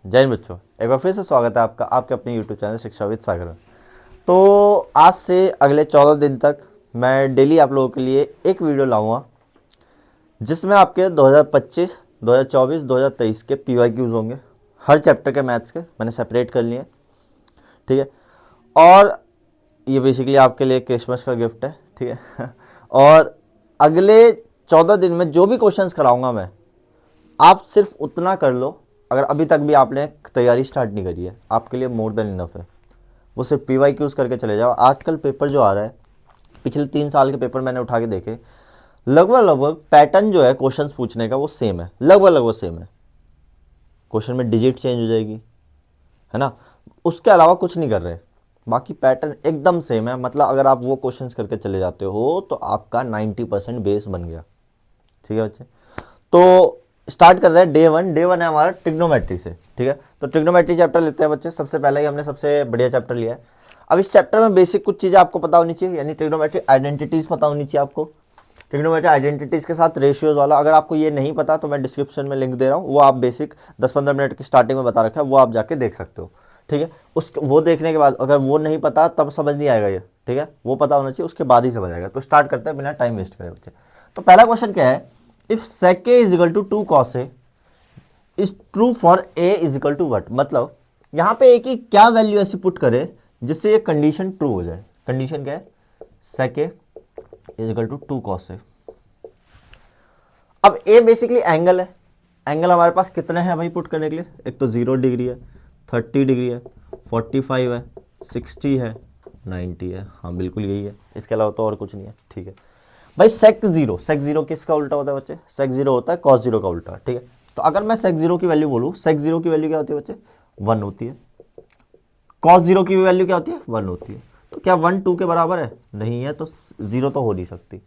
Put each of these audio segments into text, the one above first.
जय हिंद बच्चों, एक बार फिर से स्वागत है आपका आपके अपने यूट्यूब चैनल शिक्षाविद सागर में। तो आज से अगले 14 दिन तक मैं डेली आप लोगों के लिए एक वीडियो लाऊंगा जिसमें आपके 2025, 2024, 2023 के PYQs होंगे। हर चैप्टर के मैथ्स के मैंने सेपरेट कर लिए, ठीक है। और ये बेसिकली आपके लिए क्रिसमस का गिफ्ट है, ठीक है। और अगले 14 दिन में जो भी क्वेश्चंस कराऊंगा मैं, आप सिर्फ उतना कर लो। अगर अभी तक भी आपने तैयारी स्टार्ट नहीं करी है, आपके लिए मोर देन इनफ है। वो सिर्फ PYQs करके चले जाओ। आजकल पेपर जो आ रहा है, पिछले 3 साल के पेपर मैंने उठा के देखे, लगभग पैटर्न जो है क्वेश्चंस पूछने का वो सेम है, लगभग सेम है। क्वेश्चन में डिजिट चेंज हो जाएगी, है ना, उसके अलावा कुछ नहीं कर रहे, बाकी पैटर्न एकदम सेम है। मतलब अगर आप वो क्वेश्चंस करके चले जाते हो तो आपका 90% बेस बन गया, ठीक है बच्चे। तो स्टार्ट कर रहे हैं डे वन है हमारा ट्रिग्नोमेट्री से, ठीक है। तो ट्रिग्नोमेट्री चैप्टर लेते हैं बच्चे। सबसे पहले ही हमने सबसे बढ़िया चैप्टर लिया है। अब इस चैप्टर में बेसिक कुछ चीज़ें आपको पता होनी चाहिए, यानी ट्रिग्नोमेट्री आइडेंटिटीज़ पता होनी चाहिए आपको। ट्रिग्नोमेट्री आइडेंटिटीज़ के साथ रेशियोज वाला, अगर आपको ये नहीं पता तो मैं डिस्क्रिप्शन में लिंक दे रहा हूँ, वो आप बेसिक 10-15 मिनट की स्टार्टिंग में बता रखा है, वो आप जाके देख सकते हो, ठीक है। वो देखने के बाद अगर वो नहीं पता तब समझ नहीं आएगा ये, ठीक है। वो पता होना चाहिए, उसके बाद ही समझ आएगा। तो स्टार्ट करते हैं बिना टाइम वेस्ट करे बच्चे। तो पहला क्वेश्चन क्या है, if sec a is equal to 2 cos a is true for a is equal to what. मतलब यहां पे a की क्या वैल्यू ऐसी पुट करे जिससे ये कंडीशन ट्रू हो जाए। कंडीशन क्या है, sec a is equal to 2 cos a। अब a बेसिकली एंगल है। एंगल हमारे पास कितने हैं भाई पुट करने के लिए, एक तो 0 डिग्री है, 30 डिग्री है, 45 है, 60 है, 90 है। हाँ बिल्कुल यही है, इसके अलावा तो और कुछ नहीं है, ठीक है भाई। sec 0 किसका उल्टा होता है बच्चे, sec 0 होता है cos 0 का उल्टा, ठीक है। तो अगर मैं sec 0 की वैल्यू बोलूँ, sec 0 की वैल्यू क्या होती है बच्चे, 1 होती है। cos 0 की वैल्यू क्या होती है, 1 होती है। तो क्या 1 2 के बराबर है, नहीं है, तो 0 तो हो नहीं सकती।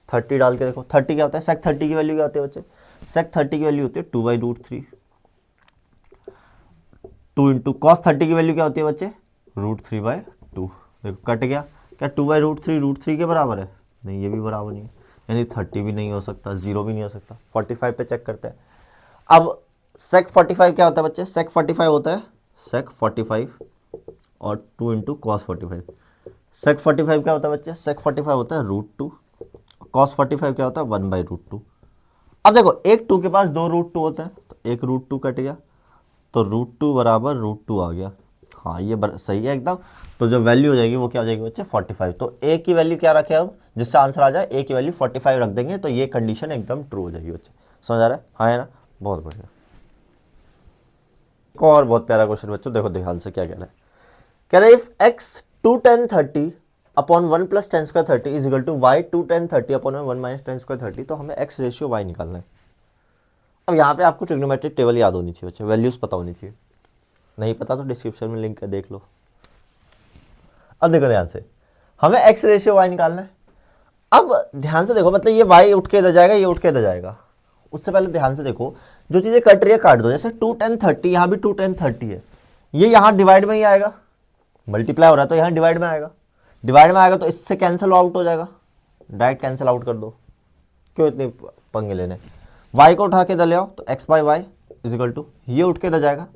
30 डाल के देखो, 30 क्या होता है, sec 30 की वैल्यू क्या होती है बच्चे, sec 30 की वैल्यू होती है 2/√3। 2 इंटू कॉस 30 की वैल्यू क्या होती है बच्चे, √3/2। देखो कट गया, क्या 2/√3 √3 के बराबर है, नहीं ये भी बराबर नहीं है, यानी 30 भी नहीं हो सकता, 0 भी नहीं हो सकता। 45 पे चेक करते हैं। अब sec 45 क्या होता है बच्चे, sec 45 होता है sec 45 और 2 इंटू कॉस 45। sec 45 क्या होता है बच्चे, sec 45 होता है √2। cos 45 क्या होता है, 1/√2। अब देखो एक 2 के पास 2 √2 होता है, तो एक √2 कट गया, तो √2 बराबर √2 आ गया। हाँ ये सही है एकदम। तो जो वैल्यू हो जाएगी वो क्या हो जाएगी बच्चे, 45। तो ए की वैल्यू क्या रखे अब, जिससे आंसर आ जाए, ए की वैल्यू 45 रख देंगे, तो ये कंडीशन एकदम ट्रू हो जाएगी बच्चे। समझ आ रहा है, हाँ है ना, बहुत बढ़िया। एक और बहुत प्यारा क्वेश्चन बच्चों, देखो ध्यान से क्या कह रहा है। कह रहा है इफ एक्स 2 tan 30 अपॉन 1 + tan² 30 is equal to Y 2 tan 30 अपॉन 1 - tan² 30। तो हमें एक्स रेशियो वाई निकालना है। अब यहाँ पे आपको ट्रिग्नोमेट्रिक टेबल याद होनी चाहिए बच्चे, वैल्यूज पता होनी चाहिए। नहीं पता तो डिस्क्रिप्शन में लिंक है, देख लो। अब देखो ध्यान से, हमें एक्स रेशियो वाई निकालना है। अब ध्यान से देखो, मतलब ये वाई उठ के इधर जाएगा, ये उठ के इधर जाएगा। उससे पहले ध्यान से देखो, जो चीजें कट रही है काट दो। जैसे 2 tan 30, यहाँ भी 2 tan 30 है, ये यहाँ डिवाइड में ही आएगा, मल्टीप्लाई हो रहा है तो यहाँ डिवाइड में आएगा। डिवाइड में आएगा तो इससे कैंसिल आउट हो जाएगा, डायरेक्ट कैंसिल आउट कर दो, क्यों इतने पंगे लेने। वाई को उठा के इधर ले आओ, तो x/y इज इक्वल टू, ये उठ के इधर जाएगा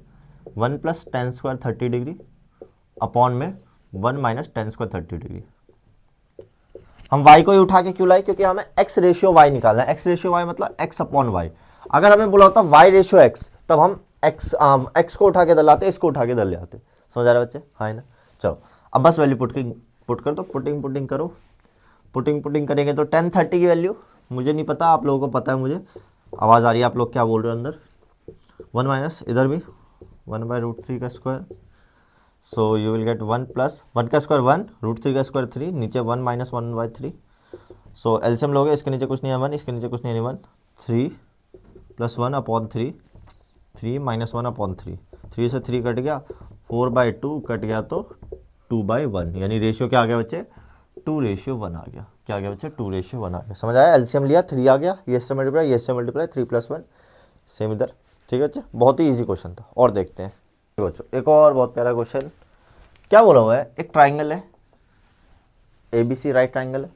1 + tan² 30 डिग्री अपॉन में 1 - tan² 30 डिग्री। हम y को ही उठा के क्यों लाए, क्योंकि हमें x रेशियो y निकालना है। x रेशियो y मतलब x अपॉन y। अगर हमें बोला होता y रेशियो x, तब हम x को उठा के इधर लाते, इसको उठा के इधर ले आते। समझ आ रहा है बच्चे, हाँ है ना। चलो अब बस वैल्यू पुट कर दो, पुटिंग करो। पुटिंग करेंगे तो tan 30 की वैल्यू मुझे नहीं पता, आप लोगों को पता है मुझे। आवाज़ आ रही है, आप लोग क्या बोल रहे हो अंदर। 1 माइनस इधर भी 1/√3 का square, so you will gate 1 + 1 का स्क्वायर 1, √3 का स्क्वायर 3, नीचे 1 - 1/3। सो एलसीएम लोगे, इसके नीचे कुछ नहीं है 1, इसके नीचे कुछ नहीं है 1, 3 + 1/3, 3 - 1/3, 3 से 3 कट गया, 4/2 कट गया, तो 2/1, यानी रेशियो क्या आ गया बच्चे, 2:1 आ गया। क्या आ गया बच्चे, 2:1 आ गया। समझ आया, एलसीएम लिया 3 आ गया, ये से मल्टीप्लाई 3 + 1 सेम इधर, ठीक है बच्चे। बहुत ही इजी क्वेश्चन था। और देखते हैं बच्चों एक और बहुत प्यारा क्वेश्चन। क्या बोला हुआ है, एक ट्राइंगल है ABC, राइट ट्राइंगल है,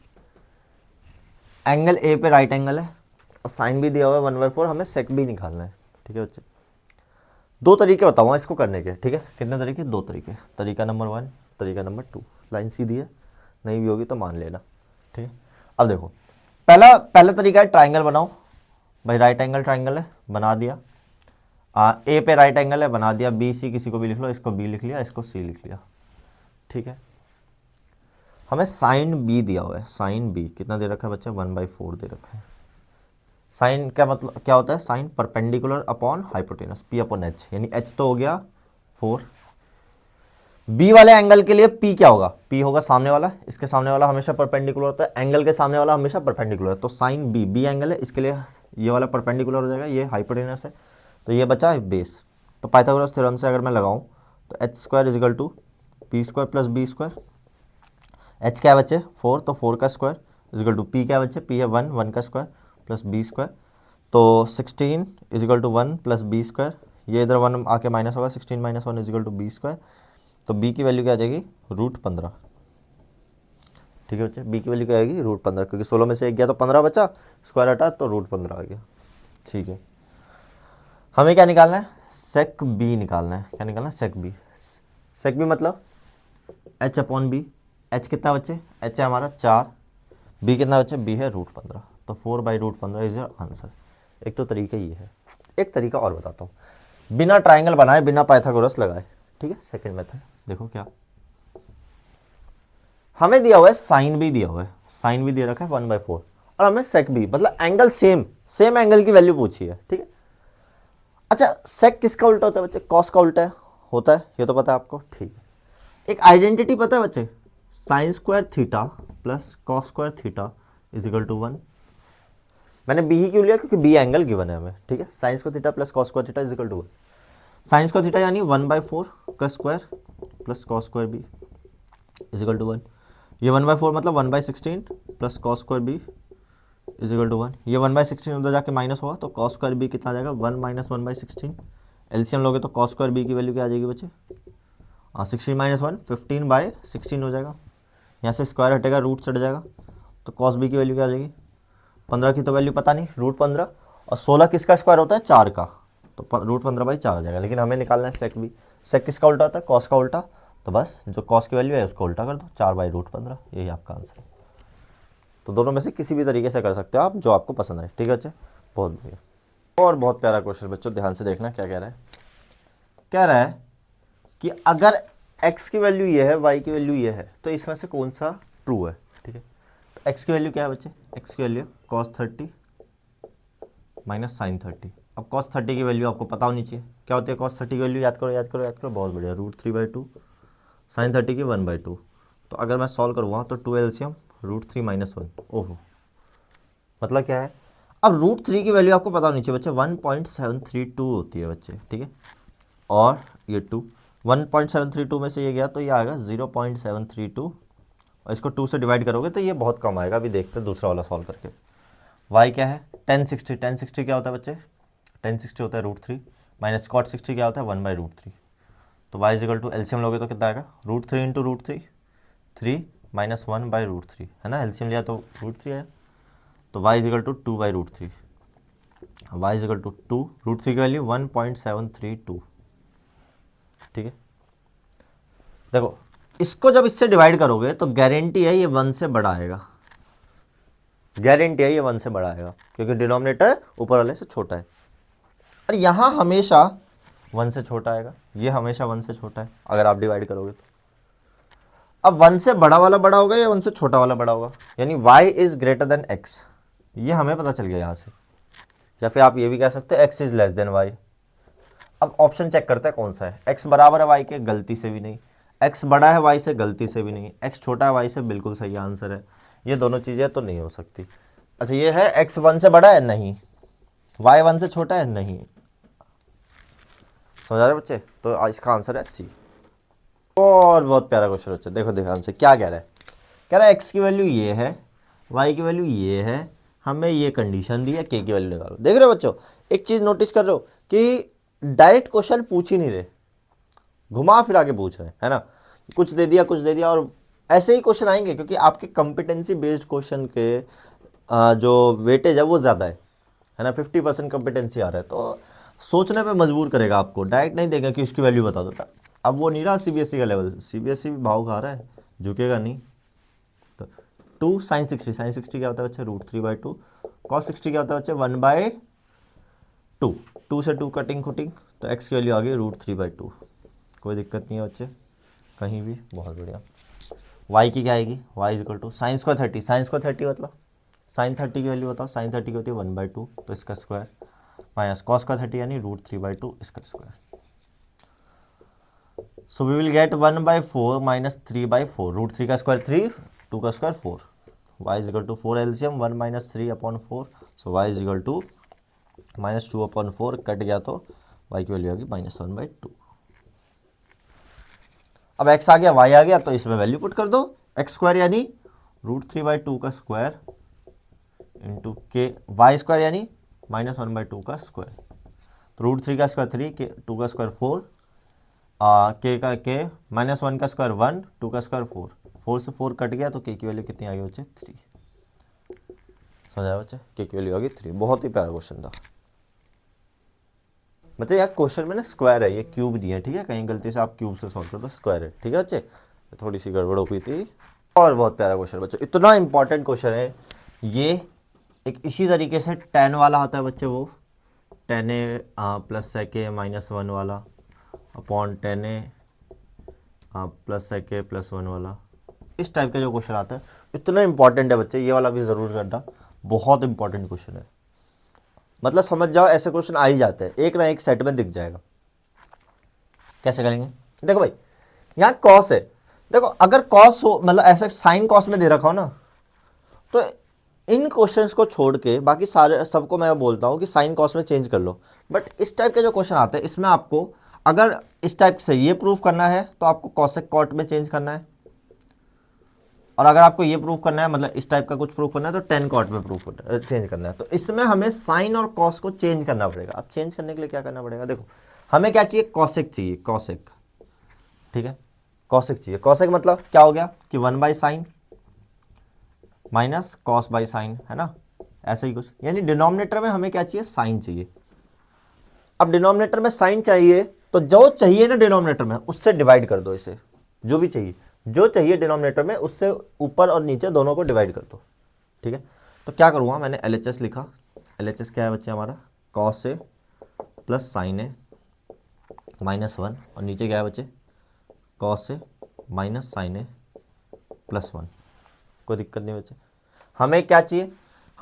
एंगल ए पे राइट एंगल है, और साइन भी दिया हुआ है 1/4, हमें सेक भी निकालना है, ठीक है बच्चे। दो तरीके बताऊंगा इसको करने के, ठीक है। कितने तरीके? दो तरीके। तरीका नंबर 1, तरीका नंबर 2। लाइन सीधी है, नहीं भी होगी तो मान लेना, ठीक है। अब देखो, पहला तरीका है ट्राइंगल बनाओ। भाई राइट एंगल ट्राइंगल है, बना दिया। ए पे राइट एंगल है, बना दिया। बी सी किसी को भी लिख लो, इसको बी लिख लिया, इसको सी लिख लिया, ठीक है। हमें साइन बी दिया हुआ है। साइन बी कितना दे रखा है बच्चा? 1/4 दे रखा है। साइन क्या मतलब क्या होता है? Sine perpendicular upon hypotenuse, P upon H, यानी एच तो हो गया 4। बी वाले एंगल के लिए पी क्या होगा? पी होगा सामने वाला, इसके सामने वाला हमेशा परपेंडिकुलर होता है, एंगल के सामने वाला हमेशा परपेंडिकुलर है। तो साइन बी, बी एंगल है, इसके लिए ये वाला परपेंडिकुलर हो जाएगा, ये हाइपोटेनस है, तो ये बचा है बेस। तो पाइथागोरस थ्योरम से अगर मैं लगाऊं तो H square is equal to P square plus B square. H क्या है बच्चे? 4, तो 4 का स्क्वायर इजिकल टू पी क्या है बच्चे? पी है 1, 1 का स्क्वायर प्लस बी स्क्वायर। तो 16 equal to 1 plus B square, ये इधर 1 आके माइनस होगा, 16 minus 1 is equal to B square. तो बी की वैल्यू क्या आ जाएगी? √15, ठीक है बच्चे। बी की वैल्यू क्या आएगी? √15, क्योंकि 16 में से 1 गया तो 15 बचा, स्क्वायर हटा तो √15 आ गया, ठीक है। हमें क्या निकालना है? सेक बी निकालना है। क्या निकालना है? सेक बी। सेक बी मतलब एच अपॉन बी। एच कितना बच्चे? एच है हमारा 4, बी कितना बच्चे? बी है √15, तो 4/√15 इज योर आंसर। एक तो तरीका ये है। एक तरीका और बताता हूँ, बिना ट्राइंगल बनाए, बिना पाइथागोरस लगाए, ठीक है। सेकंड मेथड देखो क्या हमें दिया हुआ है। साइन भी दिया हुआ है, साइन भी दे रखा है 1/4, और हमें सेक भी मतलब एंगल सेम एंगल की वैल्यू पूछी है, ठीक है। अच्छा, सेक किसका उल्टा होता है बच्चे? कॉस का उल्टा होता है, ये तो पता है आपको, ठीक है। एक आइडेंटिटी पता है बच्चे? Sine square theta plus cos square theta is equal to 1। मैंने बी ही क्यों लिया? क्योंकि बी एंगल गिवन है हमें, ठीक है। Sine square theta plus cos square theta is equal to 1। Sine square theta यानी 1/4 का square plus cos square b is equal to 1। ये 1/4 मतलब 1/16 plus cos square b is equal to 1। ये 1/16 उधर जाके माइनस होगा, तो कॉस स्क्वायर बी कितना आ जाएगा? 1 - 1/16। एलसीएम लोगे तो कॉस स्क्वायर बी की वैल्यू क्या आ जाएगी बच्चे? 16 - 1 15/16 हो जाएगा। यहाँ से स्क्वायर हटेगा, रूट चढ़ जाएगा, तो कॉस बी की वैल्यू क्या आ जाएगी? 15 की तो वैल्यू पता नहीं, √15। और 16 किसका स्क्वायर होता है? 4 का, तो √15/4 आ जाएगा। लेकिन हमें निकालना है सेक बी। सेक किसका उल्टा होता है? कॉस का उल्टा। तो बस जो कॉस की वैल्यू है उसको उल्टा कर दो, 4/√15, यही आपका आंसर है। तो दोनों में से किसी भी तरीके से कर सकते हो आप, जो आपको पसंद है, ठीक है बच्चे। बहुत बढ़िया। और बहुत प्यारा क्वेश्चन बच्चों, ध्यान से देखना क्या कह रहा है। कह रहा है कि अगर x की वैल्यू ये है, y की वैल्यू ये है, तो इसमें से कौन सा ट्रू है, ठीक है। तो x की वैल्यू क्या है बच्चे? x की वैल्यू cos 30 माइनस साइन 30। अब cos 30 की वैल्यू आपको पता होनी चाहिए, क्या होती है cos 30 की वैल्यू? याद करो याद करो याद करो, बहुत बढ़िया, √3/2, साइन 30 की 1/2। तो अगर मैं सॉल्व करूँगा तो 2 एलसीएम √3 - 1, ओहो, मतलब क्या है? अब √3 की वैल्यू आपको पता होनी चाहिए बच्चे, 1.732 होती है बच्चे, ठीक है। और ये 2, 1.732 में से ये गया तो ये आएगा 0.732, और इसको 2 से डिवाइड करोगे तो ये बहुत कम आएगा। अभी देखते हैं दूसरा वाला सॉल्व करके। y क्या है? 1060 क्या होता है बच्चे? 1060 होता है √3 माइनस cot 60 क्या होता है? 1/√3। तो y इजिकल टू एलसीएम लोगे तो कितना आएगा? √3 इंटू √3, 3 माइनस 1/√3, है ना। एलसीएम लिया तो √3 आया, तो y is equal to 2/√3। y is equal to 2, √3 की वैल्यू 1.732, ठीक है। देखो, इसको जब इससे डिवाइड करोगे तो गारंटी है ये 1 से बड़ा आएगा, गारंटी है ये 1 से बड़ा आएगा, क्योंकि डिनोमिनेटर ऊपर वाले से छोटा है। और यहाँ हमेशा 1 से छोटा आएगा, ये हमेशा 1 से छोटा है अगर आप डिवाइड करोगे तो। अब 1 से बड़ा वाला बड़ा होगा या 1 से छोटा वाला बड़ा होगा, यानी y is greater than x, ये हमें पता चल गया यहाँ से। या फिर आप ये भी कह सकते हैं x is less than y। अब ऑप्शन चेक करते हैं कौन सा है। x बराबर है y के, गलती से भी नहीं। x बड़ा है y से, गलती से भी नहीं। x छोटा है y से, बिल्कुल सही आंसर है। ये दोनों चीज़ें तो नहीं हो सकती। अच्छा, ये है x 1 से बड़ा है, नहीं। y 1 से छोटा है, नहीं। समझ रहे बच्चे? तो इसका आंसर है सी। और बहुत प्यारा क्वेश्चन बच्चे, देखो ध्यान से क्या कह रहा है। कह रहा है x की वैल्यू ये है, y की वैल्यू ये है, हमें ये कंडीशन दी है, k की वैल्यू निकालो। देख रहे हो बच्चों, एक चीज़ नोटिस कर रहे हो कि डायरेक्ट क्वेश्चन पूछ ही नहीं रहे, घुमा फिरा के पूछ रहे हैं, है ना। कुछ दे दिया कुछ दे दिया, और ऐसे ही क्वेश्चन आएंगे क्योंकि आपके कंपिटेंसी बेस्ड क्वेश्चन के जो वेटेज है वो ज़्यादा है ना। 50% कंपिटेंसी आ रहा है, तो सोचने पे मजबूर करेगा आपको, डायरेक्ट नहीं देगा कि उसकी वैल्यू बता दो। अब वो नहीं रहा सीबीएसई का लेवल, सीबीएसई भी भाव खा रहा है, झुकेगा नहीं। तो 2 साइन 60, साइन 60 क्या होता है बच्चे, √3/2। कॉस 60 क्या होता है बच्चे, 1/2। 2 से 2 कटिंग खुटिंग, तो एक्स की वैल्यू आ गई √3/2। कोई दिक्कत नहीं है बच्चे कहीं भी, बहुत बढ़िया। वाई की क्या आएगी, y equal to sine square 30, sine square 30 मतलब साइन 30 की वैल्यू बताओ, साइन 30 की होती है 1/2, तो इसका स्क्वायर माइनस कॉस स्क्वायर 30 यानी √3/2 इसका square. So we will get 1/4 minus 3/4, √3 का स्क्वायर 3, 2 का square 4, y is equal to 4 LCM 1 minus 3/4, so y is equal to -2/4, cut गया तो वाई की वैल्यू आ गई -1/2। अब एक्स आ गया वाई आ गया, तो इसमें वैल्यू पुट कर दो, एक्स स्क्वायर यानी √3/2 का स्क्वायर इंटू के, वाई स्क्वायर यानी -1/2 का स्क्वायर, तो √3 का स्क्वायर 3, के 2 का स्क्वायर 4, के का के, -1 का स्क्वायर 1, 2 का स्क्वायर 4, 4 से 4 कट गया तो के की वैल्यू कितनी आ गई बच्चे, 3। समझाया बच्चे, के की वैल्यू आ गई 3। बहुत ही प्यारा क्वेश्चन था। मतलब यार क्वेश्चन में ना स्क्वायर है, ये क्यूब दिए हैं, ठीक है, कहीं गलती से आप क्यूब से सॉल्व कर दो, स्क्वायर है, ठीक है बच्चे, थोड़ी सी गड़बड़ हो गई थी। और बहुत प्यारा क्वेश्चन बच्चों, इतना इंपॉर्टेंट क्वेश्चन है ये। एक इसी तरीके से टेन वाला आता है बच्चे, वो टेन ए प्लस सेक ए -1 वाला अपॉन टेन ए प्लस सेक ए +1 वाला, इस टाइप का जो क्वेश्चन आता है इतना इंपॉर्टेंट है बच्चे, ये वाला भी ज़रूर करना, बहुत इंपॉर्टेंट क्वेश्चन है। मतलब समझ जाओ ऐसे क्वेश्चन आ ही जाते हैं, एक ना एक सेट में दिख जाएगा। कैसे करेंगे, देखो भाई यहाँ कॉस है, देखो अगर कॉस हो मतलब ऐसे साइन कॉस में दे रखा हो ना, तो इन क्वेश्चंस को छोड़ के बाकी सारे सबको मैं बोलता हूँ कि साइन कॉस में चेंज कर लो। बट इस टाइप के जो क्वेश्चन आते हैं इसमें आपको अगर इस टाइप से ये प्रूफ करना है तो आपको कॉसेक कॉट में चेंज करना है, और अगर आपको ये प्रूफ करना है मतलब इस टाइप का कुछ प्रूफ करना है तो टेन कॉट में प्रूफ चेंज करना है। तो इसमें हमें साइन और कॉस को चेंज करना पड़ेगा। अब चेंज करने के लिए क्या करना पड़ेगा, देखो हमें क्या चाहिए, कॉसेक चाहिए, कॉसेक, ठीक है, कॉसेक चाहिए। कॉसेक मतलब क्या हो गया कि 1/sin minus cos by sine, है ना, ऐसे ही कुछ, यानी डिनोमिनेटर में हमें क्या चाहिए, साइन चाहिए। अब डिनोमिनेटर में साइन चाहिए तो जो चाहिए ना डिनोमिनेटर में उससे डिवाइड कर दो इसे, जो भी चाहिए, जो चाहिए डिनोमिनेटर में उससे ऊपर और नीचे दोनों को डिवाइड कर दो, ठीक है। तो क्या करूँगा, मैंने LHS लिखा, LHS क्या है बच्चे हमारा, कॉस ए प्लस साइन ए -1, और नीचे क्या है बच्चे, कॉस ए माइनस साइन ए +1। कोई दिक्कत नहीं बच्चे। हमें क्या चाहिए,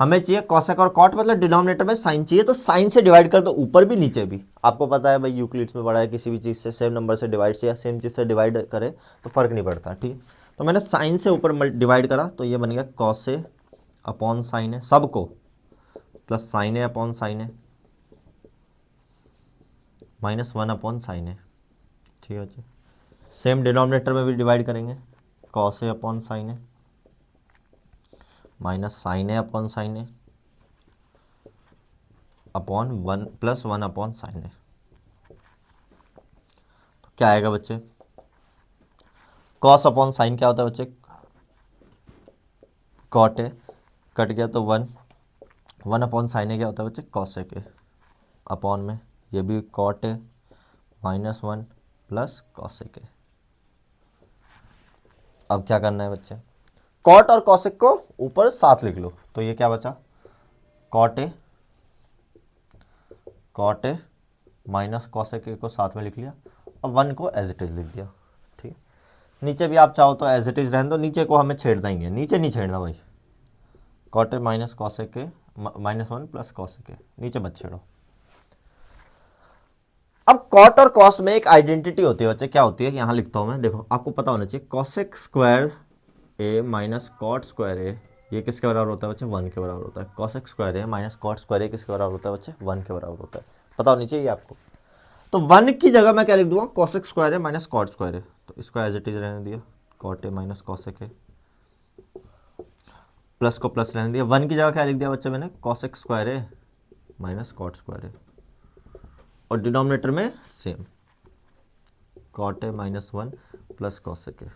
हमें चाहिए कॉसेक और कॉट, मतलब डिनोमिनेटर में साइन चाहिए, तो साइन से डिवाइड कर दो ऊपर भी नीचे भी। आपको पता है भाई यूक्लिड्स में पढ़ा है, किसी भी चीज़ से सेम नंबर से डिवाइड से या सेम चीज़ से डिवाइड करे तो फर्क नहीं पड़ता, ठीक है। तो मैंने साइन से ऊपर डिवाइड करा तो ये बन गया कॉस ए अपॉन साइन है सबको, plus sign a upon sine है -1 अपॉन साइन है, ठीक है बच्चे। सेम डिनोमिनेटर में भी डिवाइड करेंगे, कॉस ए अपॉन साइन है minus sine a upon sine a upon 1 +1 upon sign ए। तो क्या आएगा बच्चे, कॉस अपॉन साइन क्या होता है बच्चे, कॉट ए, कट गया तो 1 अपॉन साइन ए क्या होता है बच्चे, कॉसेक ए, अपॉन में ये भी cot a -1 plus cosec a. अब क्या करना है बच्चे, कॉट और कॉसेक को ऊपर साथ लिख लो, तो ये क्या बचा, cot a minus cosec a को साथ में लिख लिया, और 1 को एज इट इज लिख दिया, ठीक। नीचे भी आप चाहो तो एज इट इज रहने दो, नीचे को हमें छेड़ देंगे, नीचे नहीं छेड़ना भाई, cot a minus cosec a -1 plus cosec a, नीचे मत छेड़ो। अब कॉट और कॉस में एक आइडेंटिटी होती है बच्चे, क्या होती है, यहाँ लिखता हूँ मैं, देखो आपको पता होना चाहिए, cosec square A minus cot square A, ये किसके बराबर होता है बच्चे, 1 के बराबर होता है। कॉसेक स्क्वायर ए माइनस कॉट स्क्वायर ए किसके बराबर होता है बच्चे, 1 के बराबर होता है, पता होनी चाहिए आपको। तो 1 की जगह मैं क्या लिख दूंगा, कॉसेक स्क्वायर ए माइनस कॉट स्क्वायर ए, तो इसको एज इट इज रहने दिया, cot a minus cosec a, plus को प्लस रहने दिया, 1 की जगह क्या लिख दिया बच्चे मैंने, cosec square A minus cot square a, और डिनोमिनेटर में same cot a -1 plus cosec a.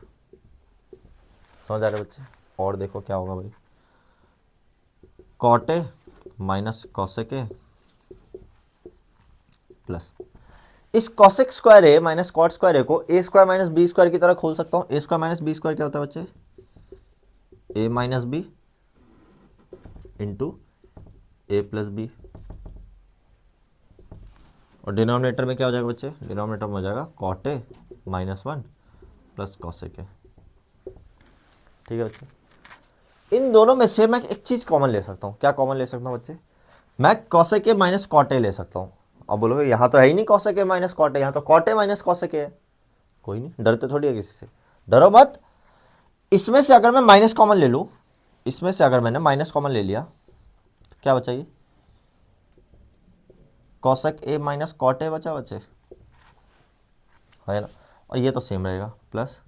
समझ आ रहे बच्चे, और देखो क्या होगा भाई, cot a minus cosec a plus इस cosec square A minus cot square a को a square minus B square की तरह खोल सकता हूँ। A square minus B square क्या होता है बच्चे? ए माइनस बी इंटू ए प्लस बी, और डिनोमिनेटर में क्या हो जाएगा बच्चे? डिनोमिनेटर में हो जाएगा cot a minus 1 plus cosec a. ठीक है बच्चे, इन दोनों में से मैं एक चीज कॉमन ले सकता हूँ। क्या कॉमन ले सकता हूँ बच्चे? मैं cosec A minus cot a ले सकता हूँ। अब बोलोगे यहाँ तो है ही नहीं cosec A minus cot a, यहाँ तो cot a minus cosec a है। कोई नहीं, डरते थोड़ी है किसी से, डरो मत। इसमें से अगर मैं माइनस कॉमन ले लूँ, इसमें से अगर मैंने माइनस कॉमन ले लिया तो क्या बचा? ये cosec A minus cot a बचा बच्चे, है ना। और ये तो सेम रहेगा, plus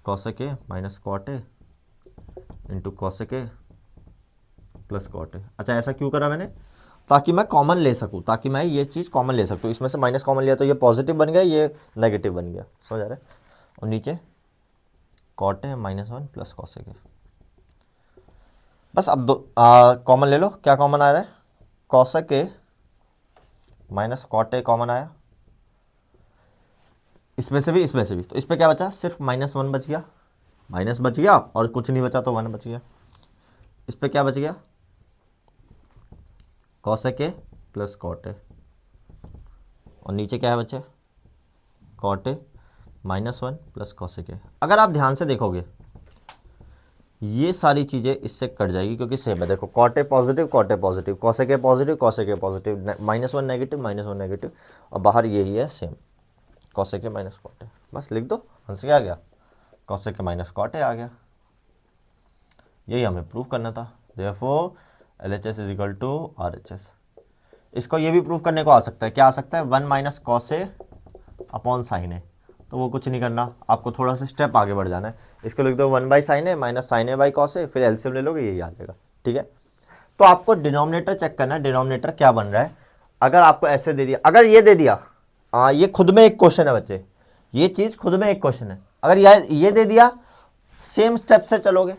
cosec A minus cot a into cosec a plus cot a. अच्छा, ऐसा क्यों करा मैंने? ताकि मैं कॉमन ले सकूँ, ताकि मैं ये चीज़ कॉमन ले सकूँ। इसमें से माइनस कॉमन लिया तो ये पॉजिटिव बन गया, ये नेगेटिव बन गया, समझ आ रहा है। और नीचे cot a minus 1 plus cosec a. बस अब दो कॉमन ले लो। क्या कॉमन आ रहा है? Cosec A minus cot a common आया, इसमें से भी इसमें से भी। तो इस पर क्या बचा? सिर्फ -1 बच गया, माइनस बच गया और कुछ नहीं बचा तो 1 बच गया। इस पर क्या बच गया? Cosec a plus cot a, और नीचे क्या है बच्चे? Cot a -1 plus cosec a. अगर आप ध्यान से देखोगे ये सारी चीज़ें इससे कट जाएगी क्योंकि सेम है। देखो cot A positive, cot A positive, cosec A positive, cosec A positive, -1 negative, -1 negative, और बाहर यही है same, cosec A minus cot A. बस लिख दो, आंसर क्या आ गया? Cosec A minus cot A आ गया। यही हमें प्रूव करना था। Therefore LHS is equal to RHS। इसको ये भी प्रूव करने को आ सकता है। क्या आ सकता है? 1 minus cos A upon sine ए। तो वो कुछ नहीं करना, आपको थोड़ा सा स्टेप आगे बढ़ जाना है। इसको लिख दो 1 by sine A minus sine A by cos A, फिर एलसीएम ले लोगे, यही आ जाएगा। ठीक है, तो आपको डिनोमिनेटर चेक करना है, डिनोमिनेटर क्या बन रहा है। अगर आपको ऐसे दे दिया, अगर ये दे दिया, ये खुद में एक क्वेश्चन है बच्चे, ये चीज़ खुद में एक क्वेश्चन है। अगर ये दे दिया, सेम स्टेप से चलोगे,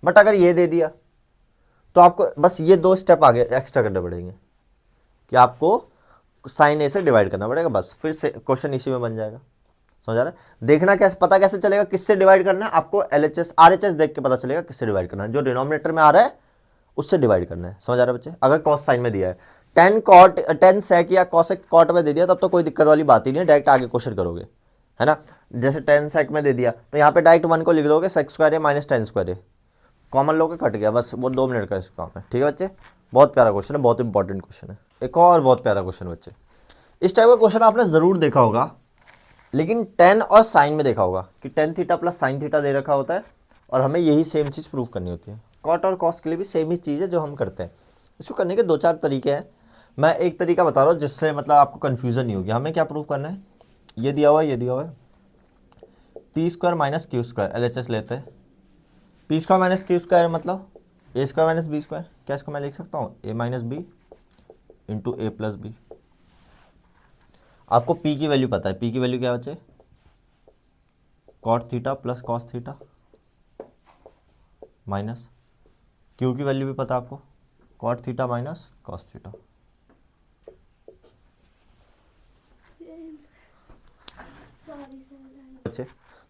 बट अगर ये दे दिया तो आपको बस ये 2 स्टेप आगे एक्स्ट्रा करने पड़ेंगे कि आपको साइन ए से डिवाइड करना पड़ेगा, बस फिर से क्वेश्चन इसी में बन जाएगा। समझ आ रहा है? देखना कैसे, पता कैसे चलेगा किससे डिवाइड करना है? आपको LHS RHS देख के पता चलेगा किससे डिवाइड करना है। जो डिनोमिनेटर में आ रहा है उससे डिवाइड करना है। समझ आ रहा है बच्चे? अगर कॉस साइन में दिया है, tan sec या cosec cot में दे दिया तब तो कोई दिक्कत वाली बात ही नहीं है, डायरेक्ट आगे क्वेश्चन करोगे, है ना। जैसे tan sec में दे दिया तो यहाँ पे डायरेक्ट 1 को लिख दोगे, sec स्क्वायर ए माइनस tan स्क्वायर ए, कॉमन लोगे, कट गया, बस वो 2 मिनट का इसका काम है। ठीक है बच्चे, बहुत प्यारा क्वेश्चन है, बहुत इंपॉर्टेंट क्वेश्चन है। एक और बहुत प्यारा क्वेश्चन बच्चे, इस टाइप का क्वेश्चन आपने ज़रूर देखा होगा, लेकिन tan और साइन में देखा होगा कि tan theta plus sine theta दे रखा होता है और हमें यही सेम चीज़ प्रूव करनी होती है। कॉट और कॉस के लिए भी सेम ही चीज़ है जो हम करते हैं। इसको करने के 2-4 तरीके हैं। मैं एक तरीका बता रहा हूँ जिससे मतलब आपको कन्फ्यूज़न नहीं होगी। हमें क्या प्रूव करना है? ये दिया हुआ है, ये दिया हुआ है, p square minus q square, LHS लेते हैं। P square minus q square मतलब a square minus B square. क्या इसको मैं लिख सकता हूँ? A minus B into A plus b. आपको पी की वैल्यू पता है, पी की वैल्यू क्या बचे? Cot theta plus cos theta minus q की वैल्यू भी पता है आपको, cot theta minus cos theta. बच्चे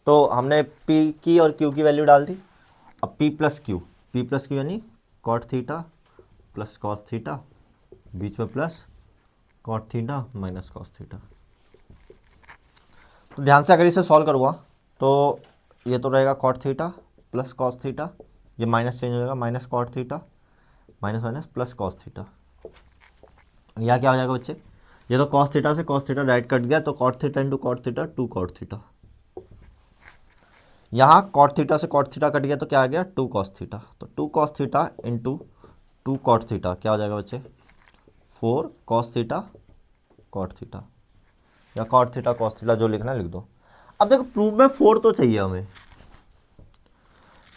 तो हमने पी की और क्यू की वैल्यू डाल दी। अब पी प्लस क्यू यानी cot theta plus cos theta, बीच में plus cot theta minus cos theta. तो ध्यान से अगर इसे सॉल्व करूँगा तो ये तो रहेगा cot theta plus cos theta, ये माइनस चेंज हो जाएगा, minus cot theta minus minus plus cos theta. यहाँ क्या हो जाएगा बच्चे? ये तो कॉस थीटा से कॉस थीटा डायरेक्ट कट गया, तो cot theta into cot theta 2 cot theta. यहाँ कॉट थीटा से कॉट थीटा कट गया तो क्या आ गया? 2 कॉस थीटा। तो 2 cos theta into 2 cot theta क्या हो जाएगा बच्चे? 4 कॉस थीटा कॉट थीटा, या कॉट थीटा कॉस थीटा जो लिखना है लिख दो। अब देखो प्रूफ में 4 तो चाहिए हमें,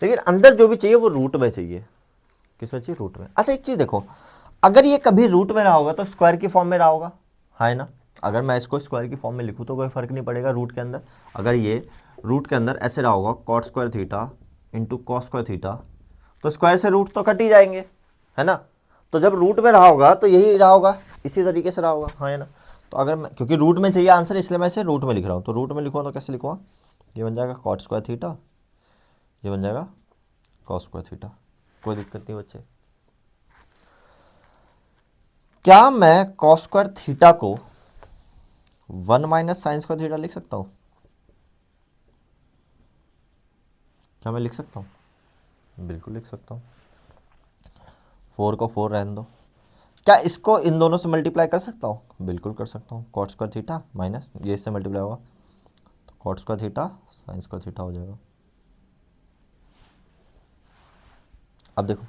लेकिन अंदर जो भी चाहिए वो रूट में चाहिए। किस में चाहिए? रूट में। अच्छा एक चीज़ देखो, अगर ये कभी रूट में रहा होगा तो स्क्वायर की फॉर्म में रहा होगा, है ना। अगर मैं इसको स्क्वायर की फॉर्म में लिखूँ तो कोई फर्क नहीं पड़ेगा रूट के अंदर। अगर ये रूट के अंदर ऐसे रहा होगा cot square theta into cos square theta, तो स्क्वायर से रूट तो कट ही जाएंगे, है ना। तो जब रूट में रहा होगा तो यही रहा होगा, इसी तरीके से रहा होगा, हाँ है ना। तो अगर मैं, क्योंकि रूट में चाहिए आंसर इसलिए मैं इसे रूट में लिख रहा हूँ, तो रूट में लिखूँगा तो कैसे लिखूँगा, ये बन जाएगा कॉट स्क्वायर थीटा, ये बन जाएगा कॉस स्क्वायर थीटा। कोई दिक्कत नहीं बच्चे। क्या मैं कॉस स्क्वायर थीटा को 1 माइनस साइन स्क्वायर थीटा लिख सकता हूँ? क्या मैं लिख सकता हूँ? बिल्कुल लिख सकता हूँ। 4 को 4 रहने दो। क्या इसको इन दोनों से मल्टीप्लाई कर सकता हूँ? बिल्कुल कर सकता हूँ। कॉट स्क्वायर थीटा माइनस ये इससे मल्टीप्लाई होगा तो cot square theta sine square theta हो जाएगा। अब देखो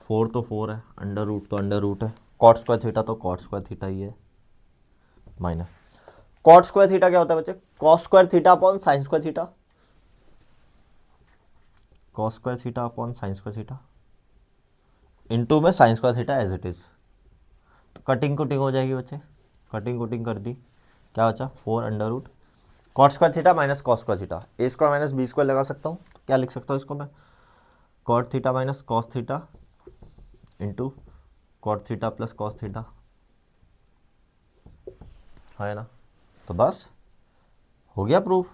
4 तो 4 है, अंडर रूट तो अंडर रूट है, कॉट स्क्वायर थीटा तो कॉट स्क्वायर थीटा ही है, माइनस कॉट स्क्वायर थीटा क्या होता है बच्चे? Cos square theta upon sine square theta, cos square theta upon sine square theta into में sine square theta as it is. तो cutting कुटिंग हो जाएगी बच्चे, कटिंग कुटिंग कर दी, क्या बचा 4 under root cot square theta minus cos square theta, A square minus B square लगा सकता हूँ। तो क्या लिख सकता हूँ इसको मैं, cot theta minus cos theta into cot theta plus cos theta, है ना। तो बस हो गया proof.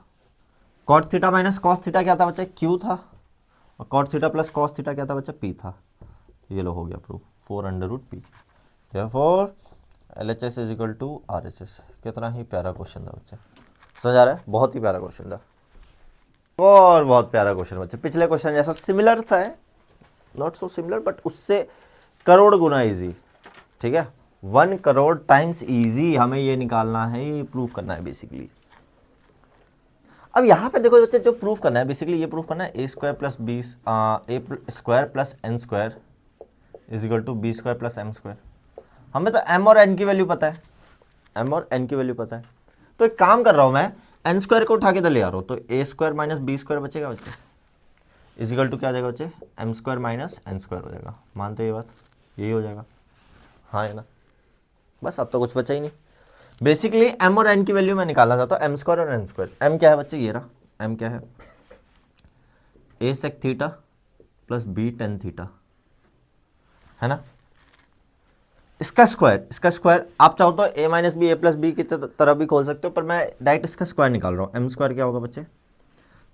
Cot theta minus cos theta क्या था बच्चा? क्यू था, और cot theta plus cos theta क्या था बच्चा? पी था। ये लो हो गया proof, 4 under root p. Therefore LHS is equal to RHS। कितना ही प्यारा क्वेश्चन था बच्चे, समझ आ रहा है? बहुत ही प्यारा क्वेश्चन था, और बहुत प्यारा क्वेश्चन बच्चे। पिछले क्वेश्चन जैसा सिमिलर सा है, नॉट सो सिमिलर बट उससे करोड़ गुना इजी, ठीक है। 1 करोड़ टाइम्स इजी हमें ये निकालना है, ये प्रूव करना है बेसिकली। अब यहाँ पे देखो बच्चे, जो प्रूफ करना है बेसिकली ये प्रूफ करना है A square plus B A square plus N square is equal to B square plus M square. हमें तो एम और एन की वैल्यू पता है, एम और एन की वैल्यू पता है। तो एक काम कर रहा हूँ मैं, एन स्क्वायर को उठा के इधर ले आ रहा हूँ, तो ए स्क्वायर माइनस बी स्क्वायर बचेगा बच्चे, इज इक्वल टू क्या आ जाएगा बच्चे? M square minus n square हो जाएगा। मानते हो ये बात? यही हो जाएगा, हाँ है ना। बस अब तो कुछ बचा ही नहीं। बेसिकली एम और एन की वैल्यू मैं निकालना चाहता हूँ, एम स्क्वायर और एन स्क्वायर। एम क्या है बच्चे? ये रहा एम क्या है, A sec theta plus B tan theta, है ना। इसका स्क्वायर आप चाहो तो A minus B A plus B की तरह भी खोल सकते हो, पर मैं डायरेक्ट इसका स्क्वायर निकाल रहा हूँ। एम स्क्वायर क्या होगा बच्चे?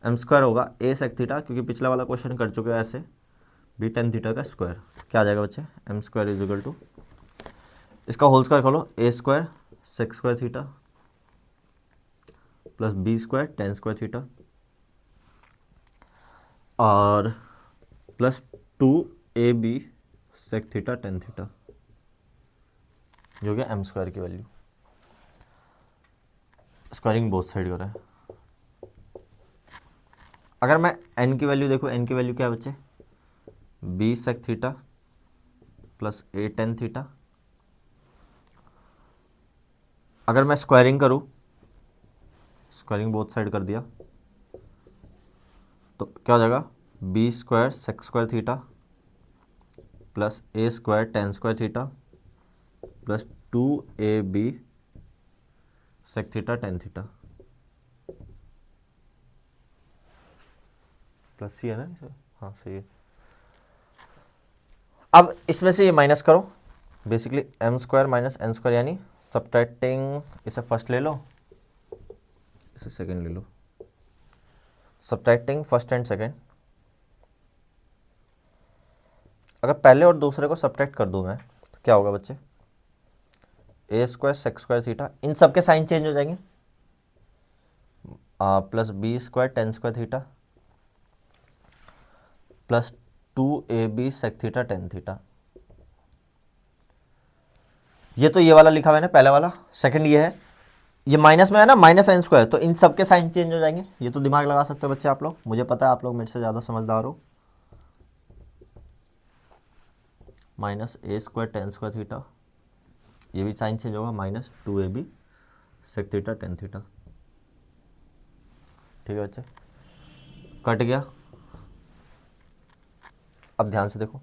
एम स्क्वायर होगा ए सेक थीटा, क्योंकि पिछला वाला क्वेश्चन कर चुके हो ऐसे, बी टेन थीटा का स्क्वायर। क्या आ जाएगा बच्चे? M square is equal to, इसका होल स्क्वायर खोलो, A square sec square theta plus B square tan square theta और plus 2ab sec theta tan theta, जो कि एम स्क्वायर की वैल्यू। स्क्वायरिंग बोथ साइड हो रहा है। अगर मैं एन की वैल्यू देखूँ, एन की वैल्यू क्या है बच्चे? बी सेक थीटा प्लस ए टेन थीटा। अगर मैं स्क्वायरिंग करूँ, स्क्वायरिंग बोथ साइड कर दिया, तो क्या हो जाएगा? B square sec square theta plus A square tan square theta plus 2ab sec theta tan theta plus C है ना, हाँ सही है। अब इसमें से ये माइनस करो, basically m square minus n square, यानी सब्ट्रैक्टिंग, इसे फर्स्ट ले लो, इसे सेकंड ले लो, सब्ट्रैक्टिंग फर्स्ट एंड सेकंड। अगर पहले और दूसरे को सब्ट्रैक्ट कर दूं मैं, तो क्या होगा बच्चे? ए स्क्वायर सेक स्क्वायर थीटा, इन सब के साइन चेंज हो जाएंगे, plus B square tan square theta plus 2ab sec theta tan theta. ये तो ये वाला लिखा हुआ है ना, पहला वाला। सेकंड ये है, ये माइनस में है ना, माइनस एन स्क्वायर, तो इन सब के साइन चेंज हो जाएंगे। ये तो दिमाग लगा सकते हो बच्चे आप लोग, मुझे पता है आप लोग मेरे से ज़्यादा समझदार हो। Minus a square tan square theta, ये भी साइन चेंज होगा, minus 2ab sec theta tan theta. ठीक है बच्चे, कट गया। अब ध्यान से देखो,